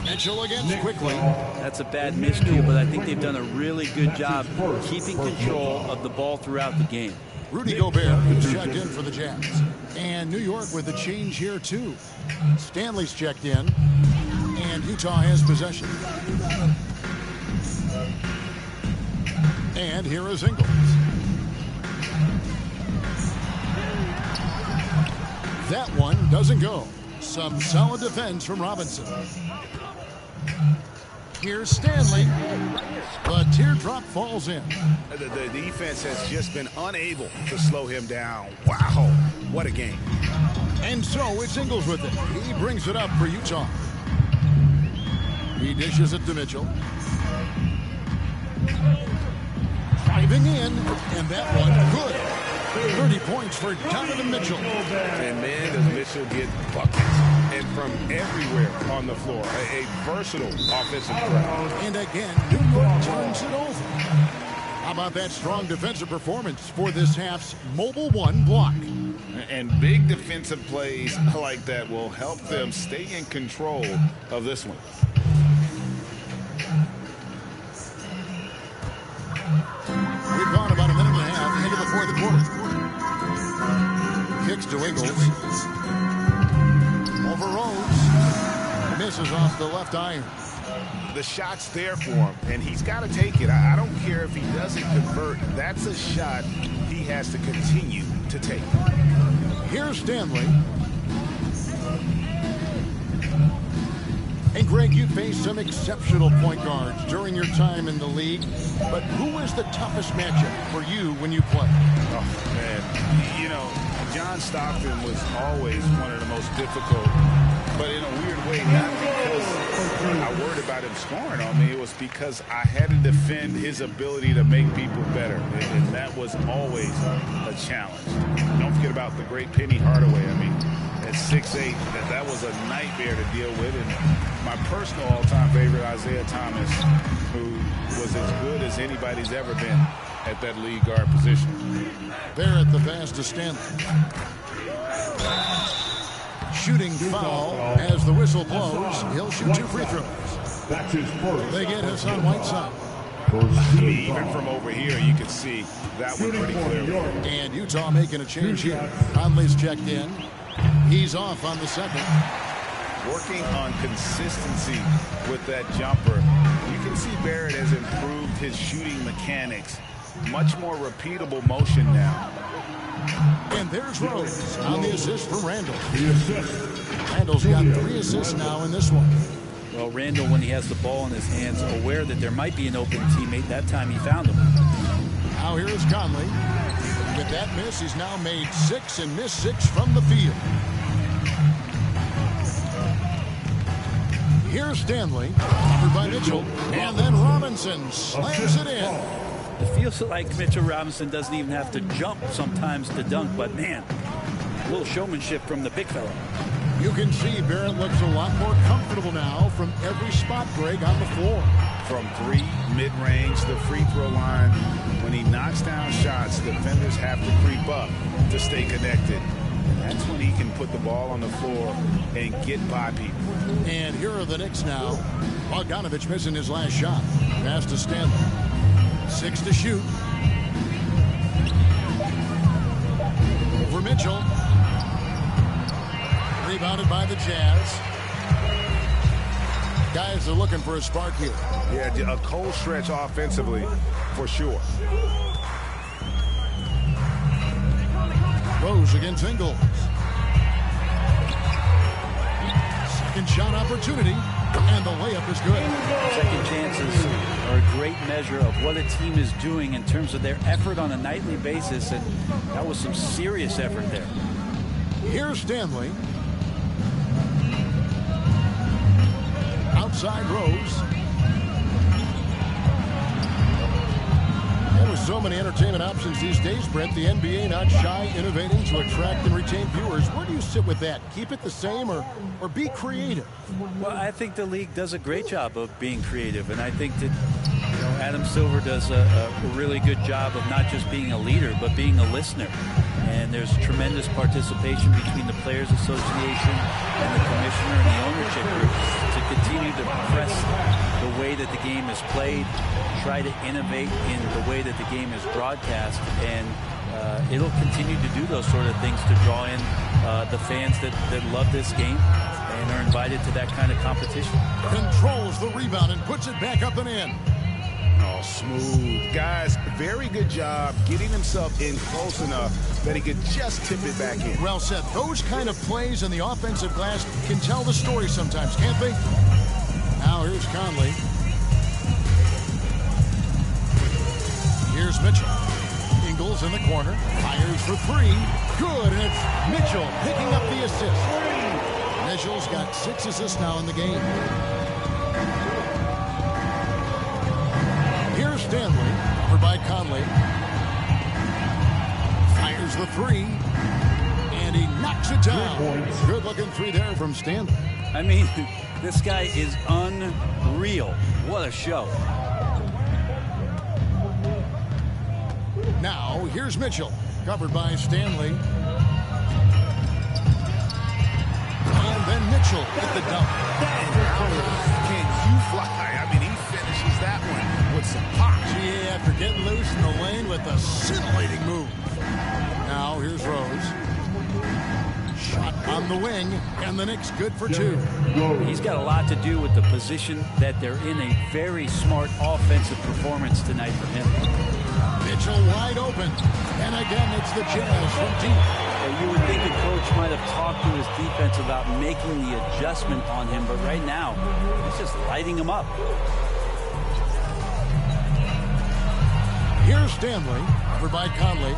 Mitchell against quickly. That's a bad miscue, but I think they've done a really good job keeping control of the ball throughout the game. Rudy Gobert is checked in for the Jazz. And New York with a change here, too. Stanley's checked in, and Utah has possession. And here is Ingles. That one doesn't go. Some solid defense from Robinson. Here's Stanley. The teardrop falls in. The defense has just been unable to slow him down. Wow, what a game. And so it's Ingles with it. He brings it up for Utah. He dishes it to Mitchell. Driving in, and that one good. 30 points for Donovan Mitchell. And man, does Mitchell get buckets. And from everywhere on the floor. A versatile offensive threat. And again, New York turns it over. How about that strong defensive performance for this half's Mobile One block? And big defensive plays like that will help them stay in control of this one. We've gone about a minute and a half into the fourth quarter. Kicks to Ingles. Over Rose. Misses off the left iron. The shot's there for him, and he's got to take it. I don't care if he doesn't convert. That's a shot he has to continue to take. Here's Stanley. And Greg, you faced some exceptional point guards during your time in the league, but who was the toughest matchup for you when you played? Oh, man. You know, John Stockton was always one of the most difficult, but in a weird way, not because I worried about him scoring on me. It was because I had to defend his ability to make people better, and that was always a challenge. Don't forget about the great Penny Hardaway. I mean, at 6'8", that was a nightmare to deal with. And my personal all-time favorite, Isaiah Thomas, who was as good as anybody's ever been at that lead guard position. Barrett the pass to Stanley. shooting foul as the whistle blows. He'll shoot 2 free throws. That's his first. They get Hassan Whiteside. Even from over here, you can see that one pretty clearly. And Utah making a change here. Conley's checked in. He's off on the second. Working on consistency with that jumper. You can see Barrett has improved his shooting mechanics. Much more repeatable motion now. And there's Rose on the assist from Randall. The assist. Randall's got 3 assists now in this one. Well, Randall, when he has the ball in his hands, aware that there might be an open teammate, that time he found him. Now here is Conley. With that miss, he's now made 6 and missed 6 from the field. Here's Stanley, covered by Mitchell, and then Robinson slams it in. It feels like Mitchell Robinson doesn't even have to jump sometimes to dunk, but man, a little showmanship from the big fella. You can see Barrett looks a lot more comfortable now from every spot, Greg, on the floor. From 3, mid-range, the free throw line. When he knocks down shots, defenders have to creep up to stay connected. That's when he can put the ball on the floor and get by people. And here are the Knicks now. Bogdanovich missing his last shot. Pass to Stanley. 6 to shoot. Over Mitchell. Rebounded by the Jazz. Guys are looking for a spark here. Yeah, a cold stretch offensively for sure. Rose against Ingles. Second shot opportunity, and the layup is good. Second chances are a great measure of what a team is doing in terms of their effort on a nightly basis, and that was some serious effort there. Here's Stanley. Outside Rose. And with so many entertainment options these days, Brent, the NBA not shy, innovating to attract and retain viewers. Where do you sit with that? Keep it the same or be creative? Well, I think the league does a great job of being creative, and I think that Adam Silver does a really good job of not just being a leader, but being a listener. And there's tremendous participation between the Players Association and the commissioner and the ownership group to continue to press the way that the game is played, try to innovate in the way that the game is broadcast, and it'll continue to do those sort of things to draw in the fans that love this game and are invited to that kind of competition. Controls the rebound and puts it back up and in. Oh, smooth. Guys, very good job getting himself in close enough that he could just tip it back in. Well said. Those kind of plays in the offensive glass can tell the story sometimes, can't they? Now here's Conley. Here's Mitchell. Ingles in the corner. Fires for 3. Good, and it's Mitchell picking up the assist. Mitchell's got 6 assists now in the game. Here's Stanley, covered by Conley. Fires the 3, and he knocks it down. Good-looking 3 there from Stanley. I mean, this guy is unreal. What a show. Now, here's Mitchell, covered by Stanley. And then Mitchell with the dunk. Can you fly? I mean, he finishes that one with some pop. Yeah, after getting loose in the lane with a scintillating move. Now, here's Rose. Shot on the wing, and the Knicks good for 2. He's got a lot to do with the position that they're in. A very smart offensive performance tonight for him. Mitchell wide open. And again, it's the Jazz from deep. You would think a coach might have talked to his defense about making the adjustment on him, but right now, he's just lighting him up. Here's Stanley, covered by Conley.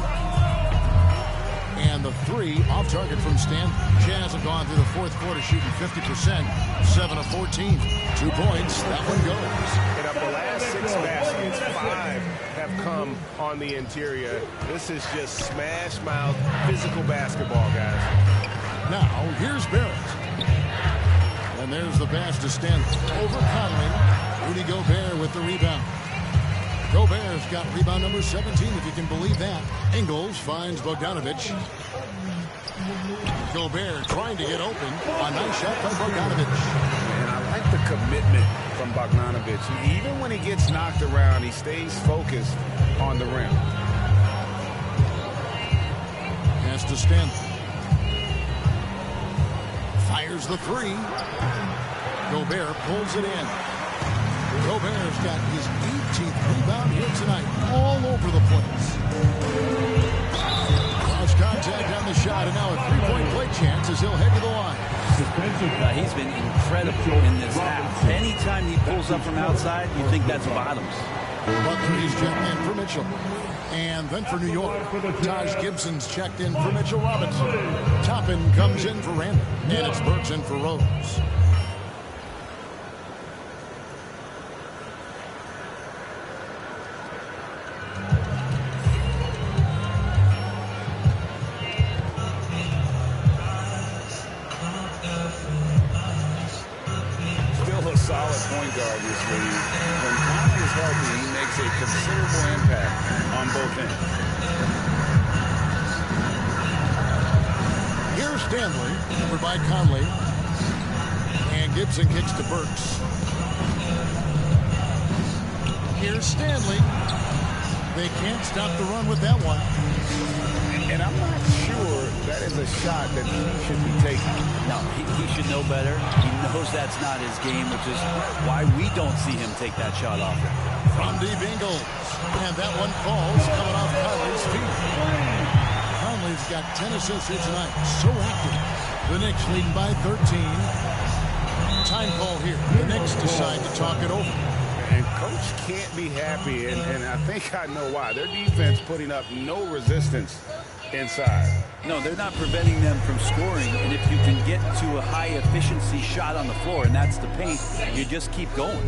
And the 3 off target from Stanley. Jazz have gone through the fourth quarter shooting 50%, 7 of 14. 2 points, that one goes. And of the last 6 baskets, 5 have come on the interior. This is just smash mouth physical basketball, guys. Now, here's Barrett. And there's the pass to Stanley. Over Conley. Rudy Gobert with the rebound. Gobert's got rebound number 17, if you can believe that. Ingles finds Bogdanovich. Gobert trying to get open. A nice shot by Bogdanovich. And I like the commitment from Bogdanovich. Even when he gets knocked around, he stays focused on the rim. Has to stand. Fires the three. Gobert pulls it in. Gobert's got his 18th rebound here tonight. All over the place. Cross contact on the shot, and now a three-point play chance as he'll head to the line. He's been incredible in this half. Anytime he pulls up from outside, you think that's bottoms. Butler is checked in for Mitchell. And then for New York, Taj Gibson's checked in for Mitchell Robinson. Toppin comes in for Randall. And it's Burks in for Rose. Solid point guard this league. When Conley is healthy, he makes a considerable impact on both ends. Here's Stanley, covered by Conley. And Gibson kicks to Burks. Here's Stanley. They can't stop the run with that one. And I'm not sure that is a shot that he should be taking. No, he should know better. He knows that's not his game, which is why we don't see him take that shot off. From deep Ingles. And that one falls coming off Conley's feet. Conley's got 10 assists here tonight. So active. The Knicks leading by 13. Time call here. The Knicks decide to talk it over. And Coach can't be happy, and I think I know why. Their defense putting up no resistance inside. No, they're not preventing them from scoring, and if you can get to a high-efficiency shot on the floor, and that's the paint, you just keep going.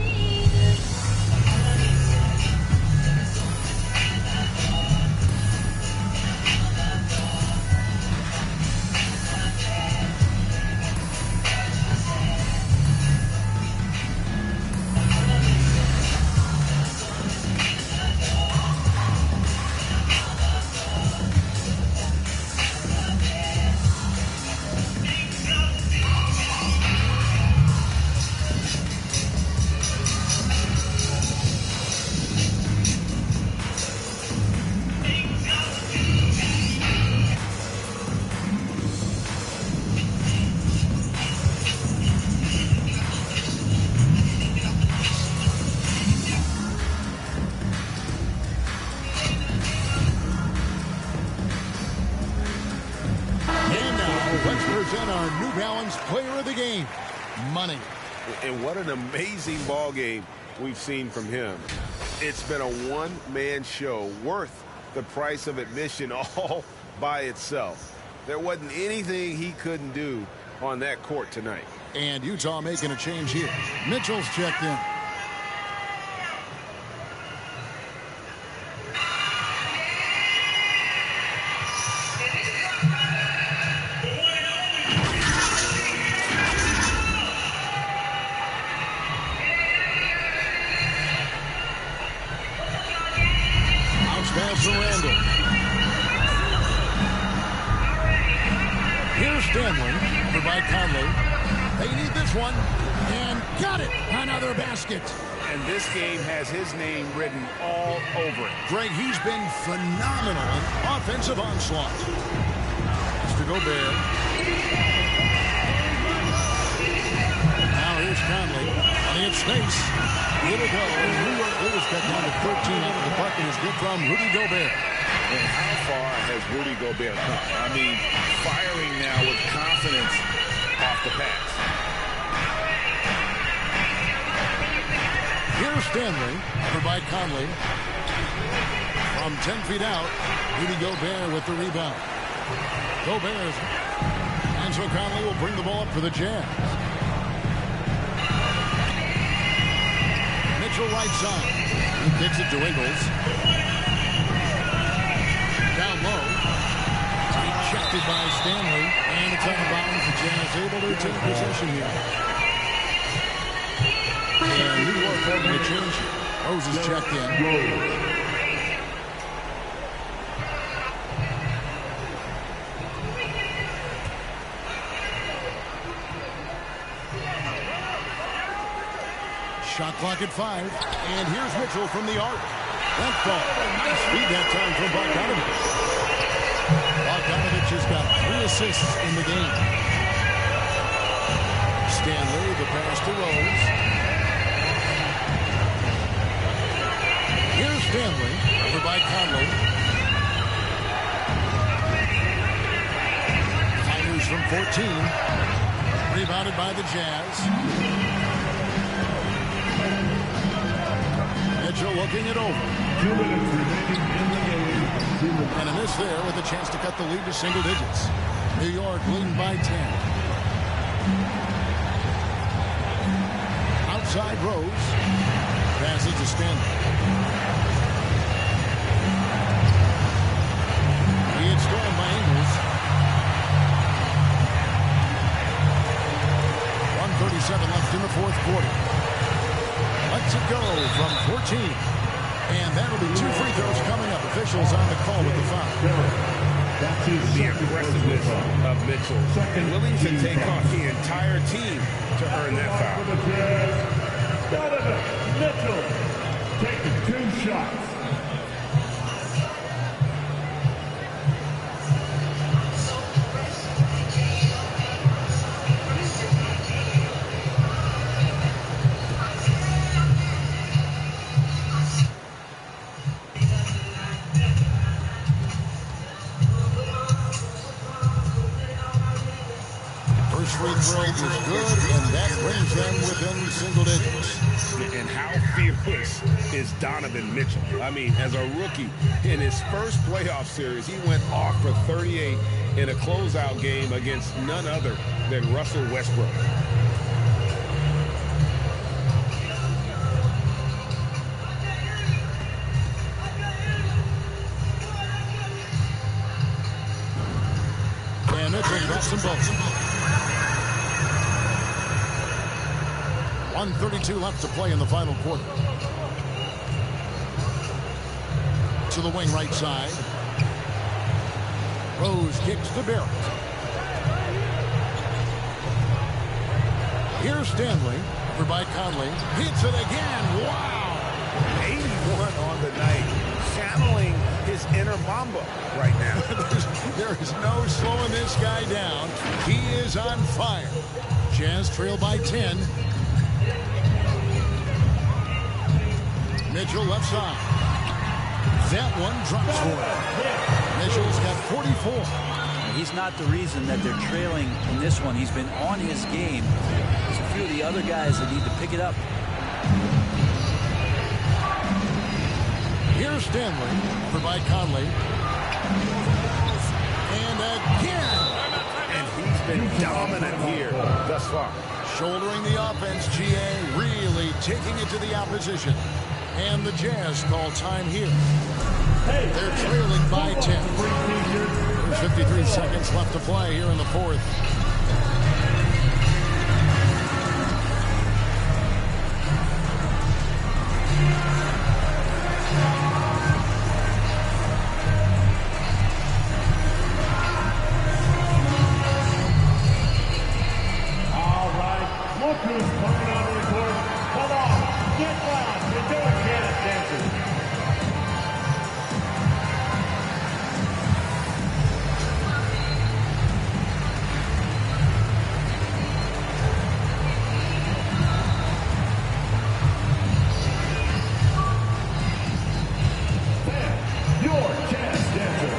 Let's present our New Balance Player of the Game, Money. And what an amazing ball game we've seen from him. It's been a one-man show worth the price of admission all by itself. There wasn't anything he couldn't do on that court tonight. And Utah making a change here. Mitchell's checked in. Pass to Randall. Here's Stanley, provide Conley. They need this one, and got it. Another basket. And this game has his name written all over it. Greg, he's been phenomenal in offensive onslaught. Mr. Gobert. Now here's Conley. Plenty of space. Here we go. New York Bulls cut down to 13 after the bucket is good from Rudy Gobert. And how far has Rudy Gobert come? I mean, firing now with confidence off the pass. Here's Stanley, covered by Conley. From 10 feet out, Rudy Gobert with the rebound. Gobert, and so Conley will bring the ball up for the Jazz. Mitchell right side. He kicks it to Ingles. Down low. Ejected by Stanley. And it's out of bounds. The Jazz able to take possession here. And New York holding a change. Rose is checked in. Shot clock at 5. And here's Mitchell from the arc. That ball. Nice read that time from Bogdanovich. Bogdanovich has got 3 assists in the game. Stanley, the pass to Rose. Here's Stanley, over by Conley. Fires from 14. Rebounded by the Jazz. Mitchell looking it over. 2 minutes remaining in the game. And a miss there with a chance to cut the lead to single digits. New York leading by 10. Outside Rose. Passes to Stanley. It's stolen by Ingles. 1:37 left in the fourth quarter. Lets it go from 14. And that'll be 2 free throws coming up. Officials on the call with the foul. The aggressiveness of Mitchell and willing to take off the entire team to earn that foul. Donovan Mitchell taking 2 shots. Free throw is good, and that brings them within single digits. And how fearless is Donovan Mitchell? I mean, as a rookie, in his first playoff series, he went off for 38 in a closeout game against none other than Russell Westbrook. And Mitchell drops them both. 1:32 left to play in the final quarter. To the wing right side. Rose kicks to Barrett. Here's Stanley. Over by Conley. Hits it again. Wow. 81 on the night. Channeling his inner Mamba right now. There is no slowing this guy down. He is on fire. Jazz trail by 10. Mitchell left side. That one drops for him. Mitchell's got 44. He's not the reason that they're trailing in this one. He's been on his game. There's a few of the other guys that need to pick it up. Here's Stanley. Over by Conley. And again. And he's been dominant here thus far. Shouldering the offense, GA really taking it to the opposition. And the Jazz call time here. They're trailing by 10. There's 53 seconds left to play here in the fourth. All right, look who's coming on the court. Come on, get loud. You're doing Janet dances. Your Jazz dancer.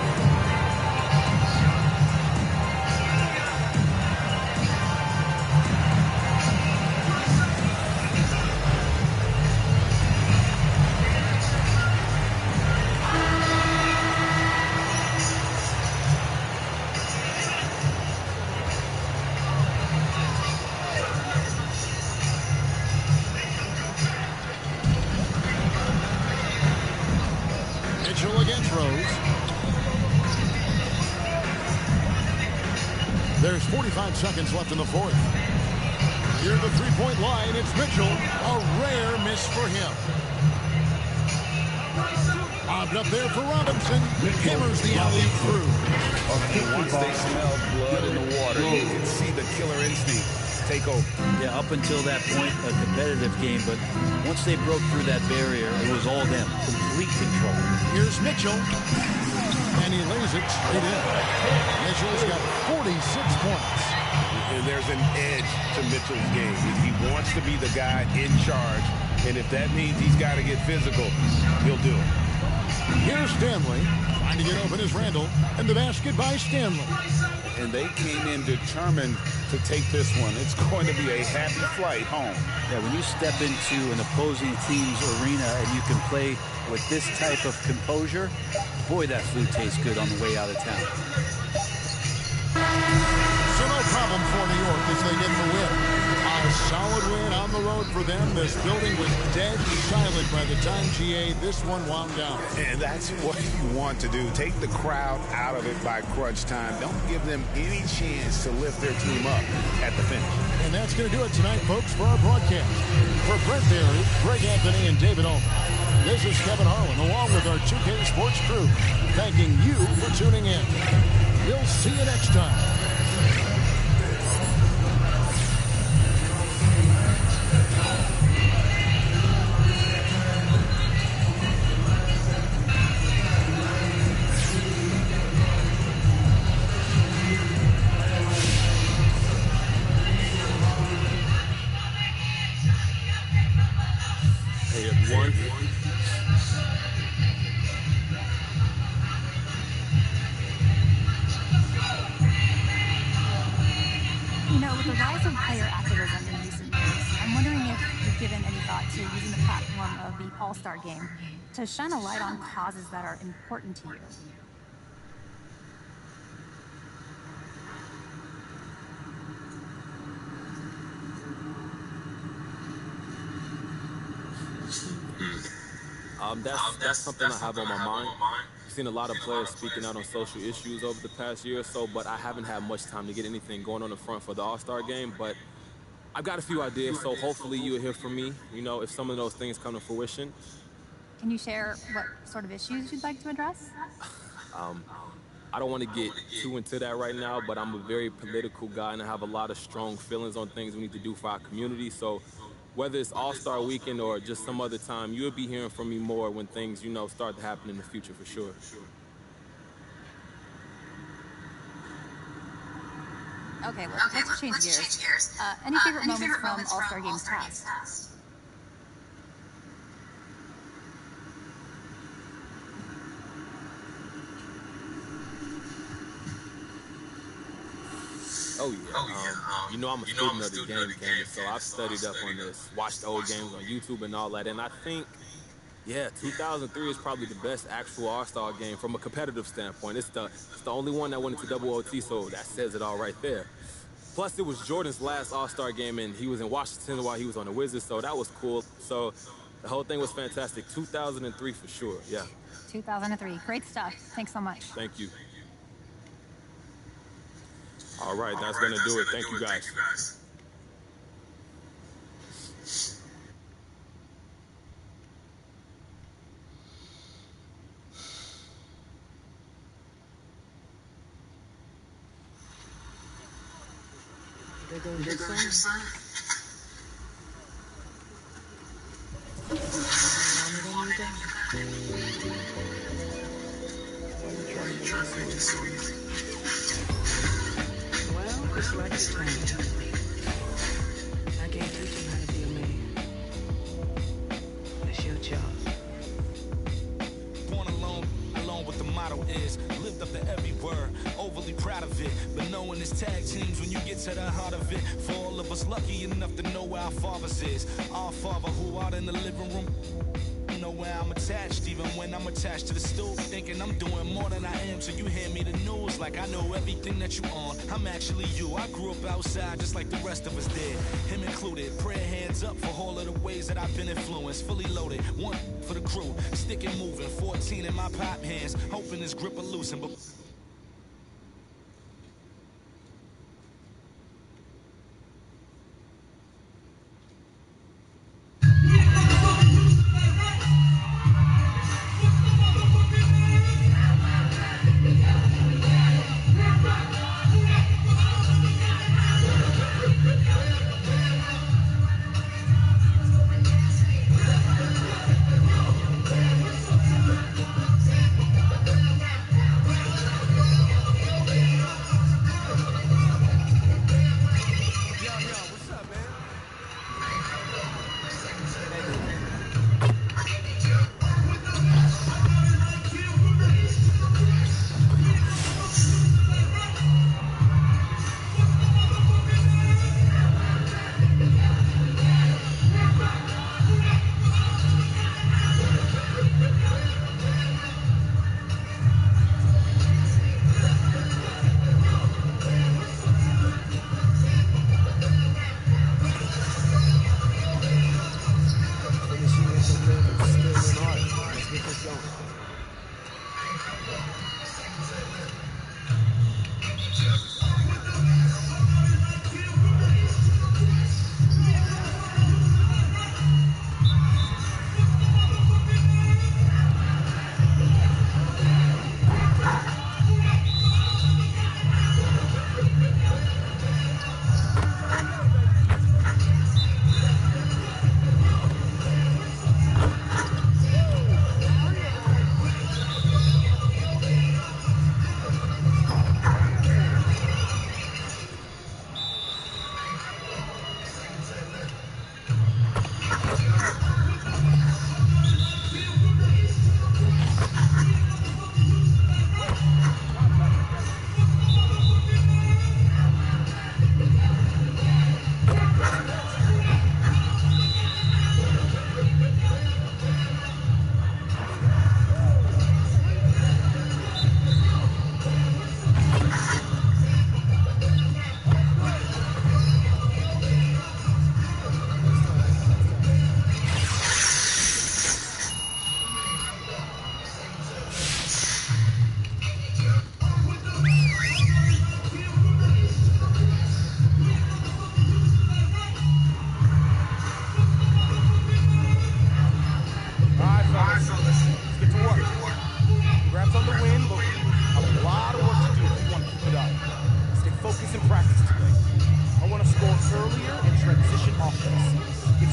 Mitchell against Rose. There's 45 seconds left in the fourth. Near the three-point line, it's Mitchell. A rare miss for him. Bobbed up there for Robinson. Hammers the alley-oop through. Once they smelled blood in the water, you can see the killer instinct take over. Yeah, up until that point, a competitive game, but once they broke through that barrier, it was all them. Complete control. Here's Mitchell, and he lays it straight in. Mitchell's got 46 points. And there's an edge to Mitchell's game. He wants to be the guy in charge, and if that means he's got to get physical, he'll do it. Here's Stanley. Trying to get open is Randall, and the basket by Stanley. And they came in determined to take this one. It's going to be a happy flight home. Yeah, when you step into an opposing team's arena and you can play with this type of composure, boy, that food tastes good on the way out of town. So no problem for New York as they get the win. A solid win on the road for them. This building was dead silent by the time, GA, this one wound down. And that's what you want to do. Take the crowd out of it by crunch time. Don't give them any chance to lift their team up at the finish. And that's going to do it tonight, folks, for our broadcast. For Brent Barry, Greg Anthony, and David Owen, this is Kevin Harlan, along with our 2K Sports crew, thanking you for tuning in. We'll see you next time. You know, with the rise of player activism in recent years, I'm wondering if you've given any thought to using the platform of the All-Star Game to shine a light on causes that are important to you. That's something I have on my mind. I've seen a lot of players speaking out on social issues over the past year or so, but I haven't had much time to get anything going on the front for the All-Star Game. But I've got a few ideas, so hopefully you'll hear from me, you know, if some of those things come to fruition. Can you share what sort of issues you'd like to address? I don't want to get too into that right now, but I'm a very political guy and I have a lot of strong feelings on things we need to do for our community. So whether it's All-Star Weekend or just some other time, you'll be hearing from me more when things, you know, start to happen in the future for sure. Okay, let's change gears. Any favorite moments from All-Star Games past? Oh yeah. You know I'm a student of the game, so I've studied up on this, watched old games on YouTube and all that, and I think, yeah, 2003 is probably the best actual All-Star game from a competitive standpoint. It's the only one that went into double OT, so that says it all right there. Plus, it was Jordan's last All-Star game, and he was in Washington while he was on the Wizards, so that was cool. So the whole thing was fantastic. 2003 for sure, yeah. 2003, great stuff. Thanks so much. Thank you. All right, that's going to do it. Thank you, guys. There goes your son. Why you trying to make this so easy? Well, it's like it's time. I can't teach him how to be a man. That's your job. Born alone with the motto is lived up to every word, overly proud of it. But knowing it's tag teams when you get to the heart of it. For all of us lucky enough to know where our fathers is. Our father who out in the living room. Know where I'm attached, even when I'm attached to the stool, thinking I'm doing more than I am. So you hand me the news like I know everything that you on. I'm actually you. I grew up outside just like the rest of us did, him included. Prayer hands up for all of the ways that I've been influenced. Fully loaded, one for the crew, stick it moving. 14 in my pop hands, hoping this grip will loosen. But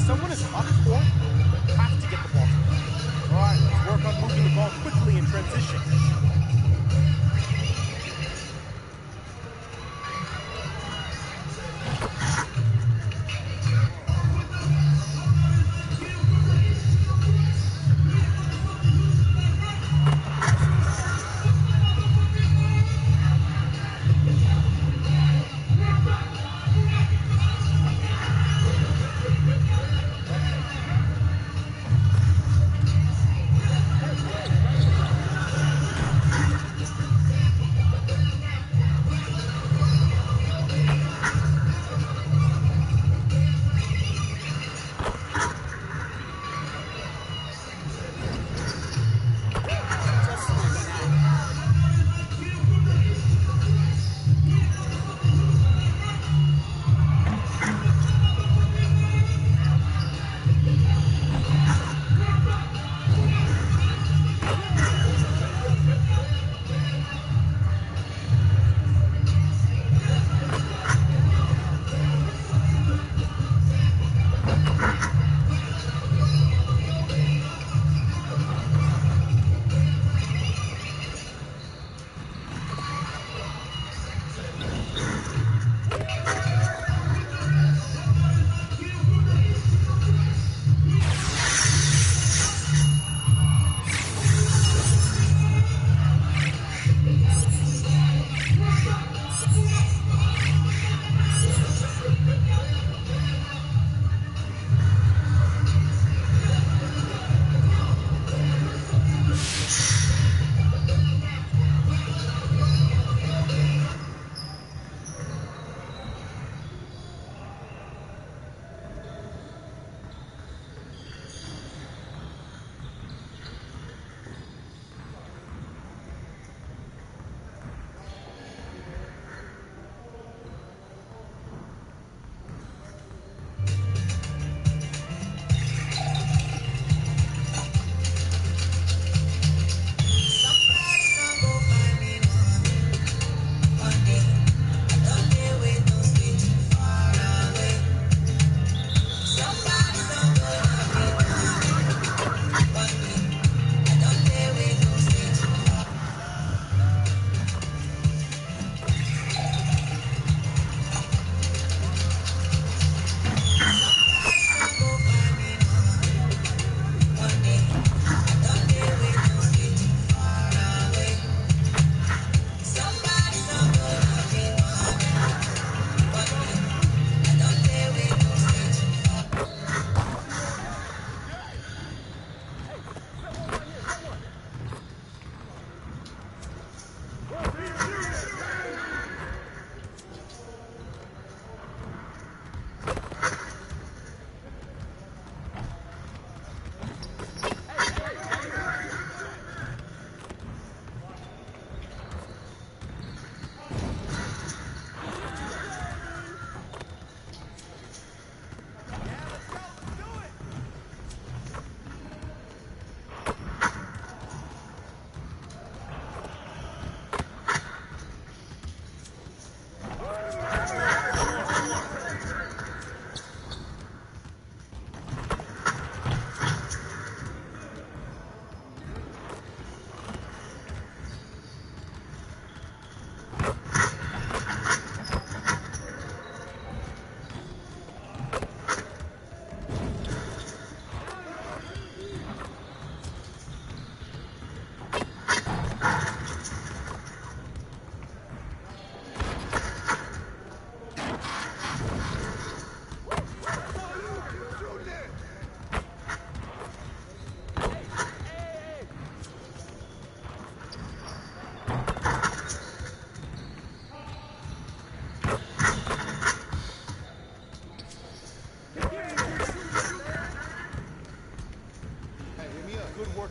someone is up court, have to get the ball to them. All right, let's work on moving the ball quickly in transition.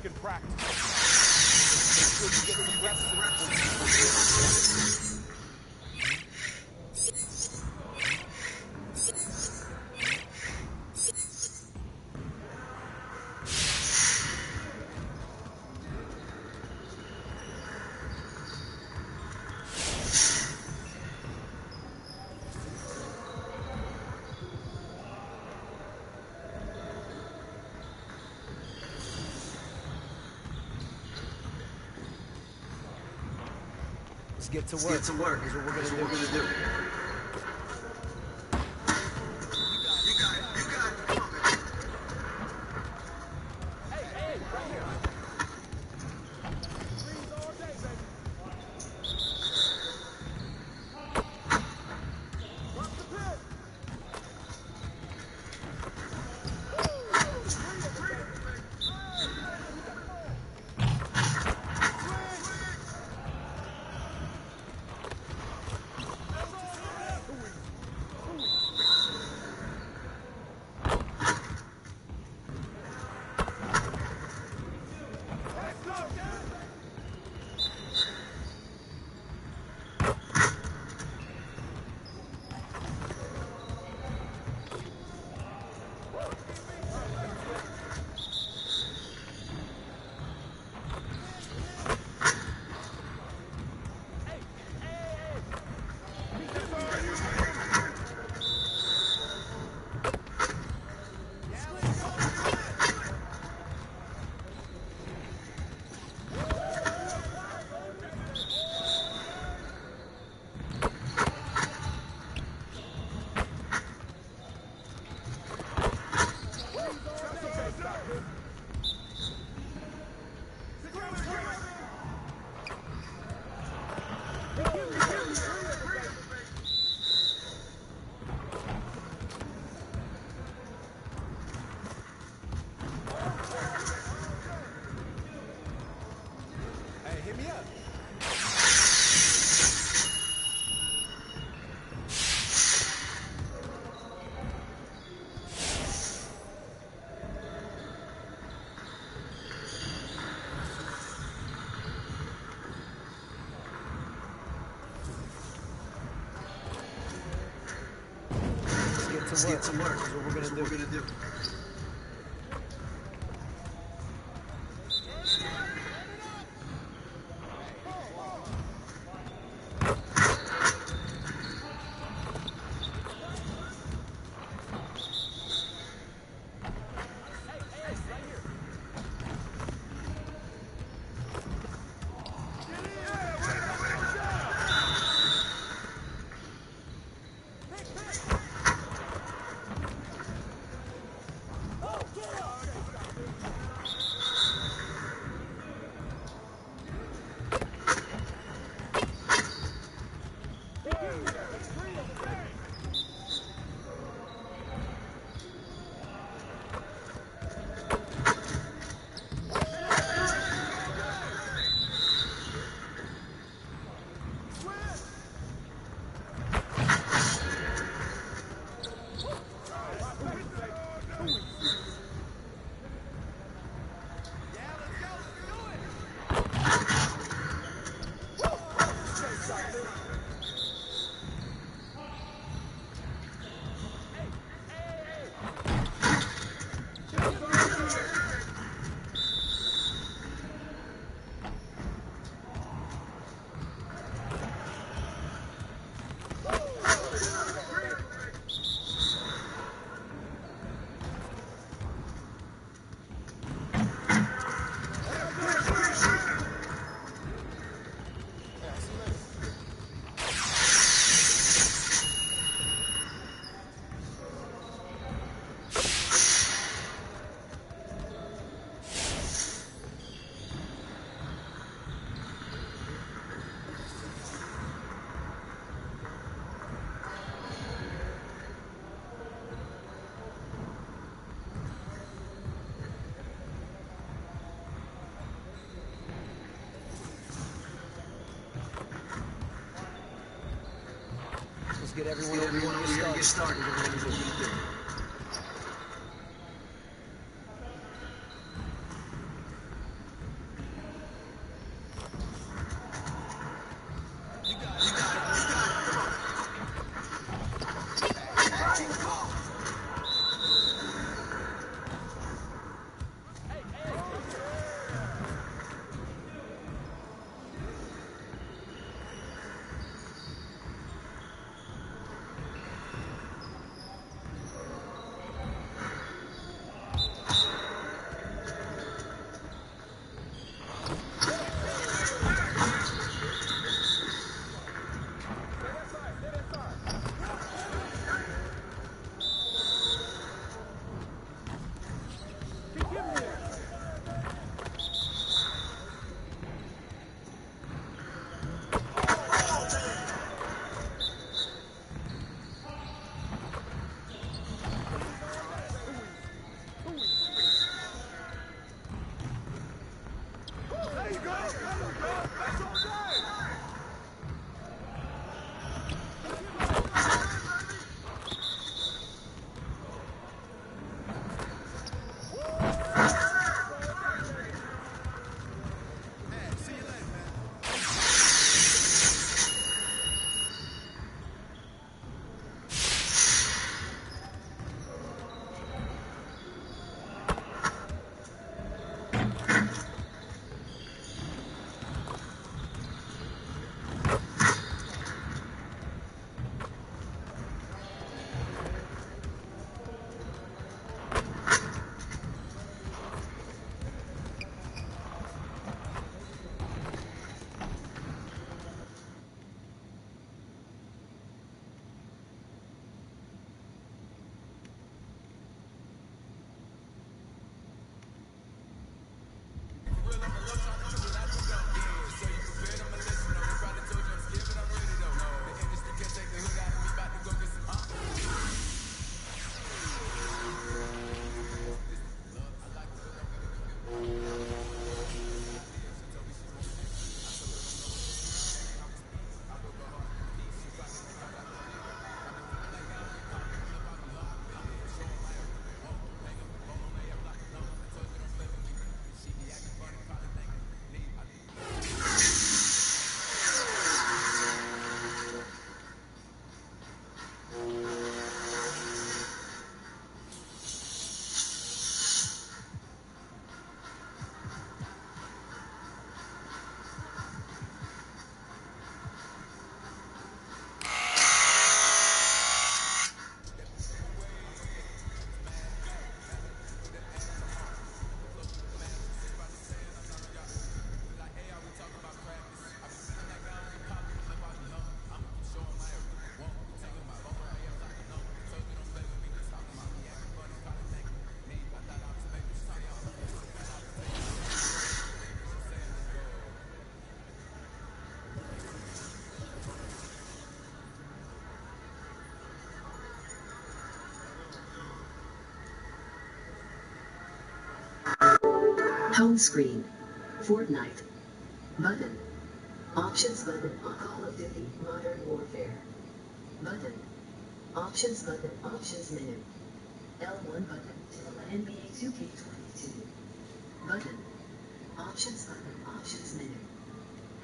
In practice. Make sure you get some reps in. get to work. Here's what we're gonna do. Let's get to work. Here's what we're gonna do. Get everyone over here to get started. Home screen. Fortnite. Button. Options button on Call of Duty Modern Warfare. Button. Options button. Options menu. L1 button to NBA 2K22. Button. Options button. Options menu.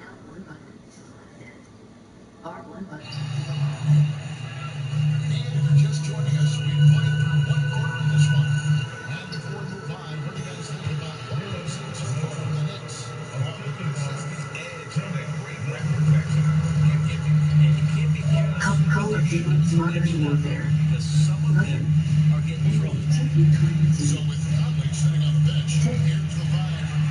L1 button to left end. R1 button to the right. And if you're just joining us, we played through one quarter of this one. And before we move on, what do you guys think about what we've seen so far from the Knicks? Well, this is the edge on that great rim protection. You can't be careless. Call of Duty Modern Warfare. Because some of them are getting thrown. So with Conley sitting on the bench, here's the five.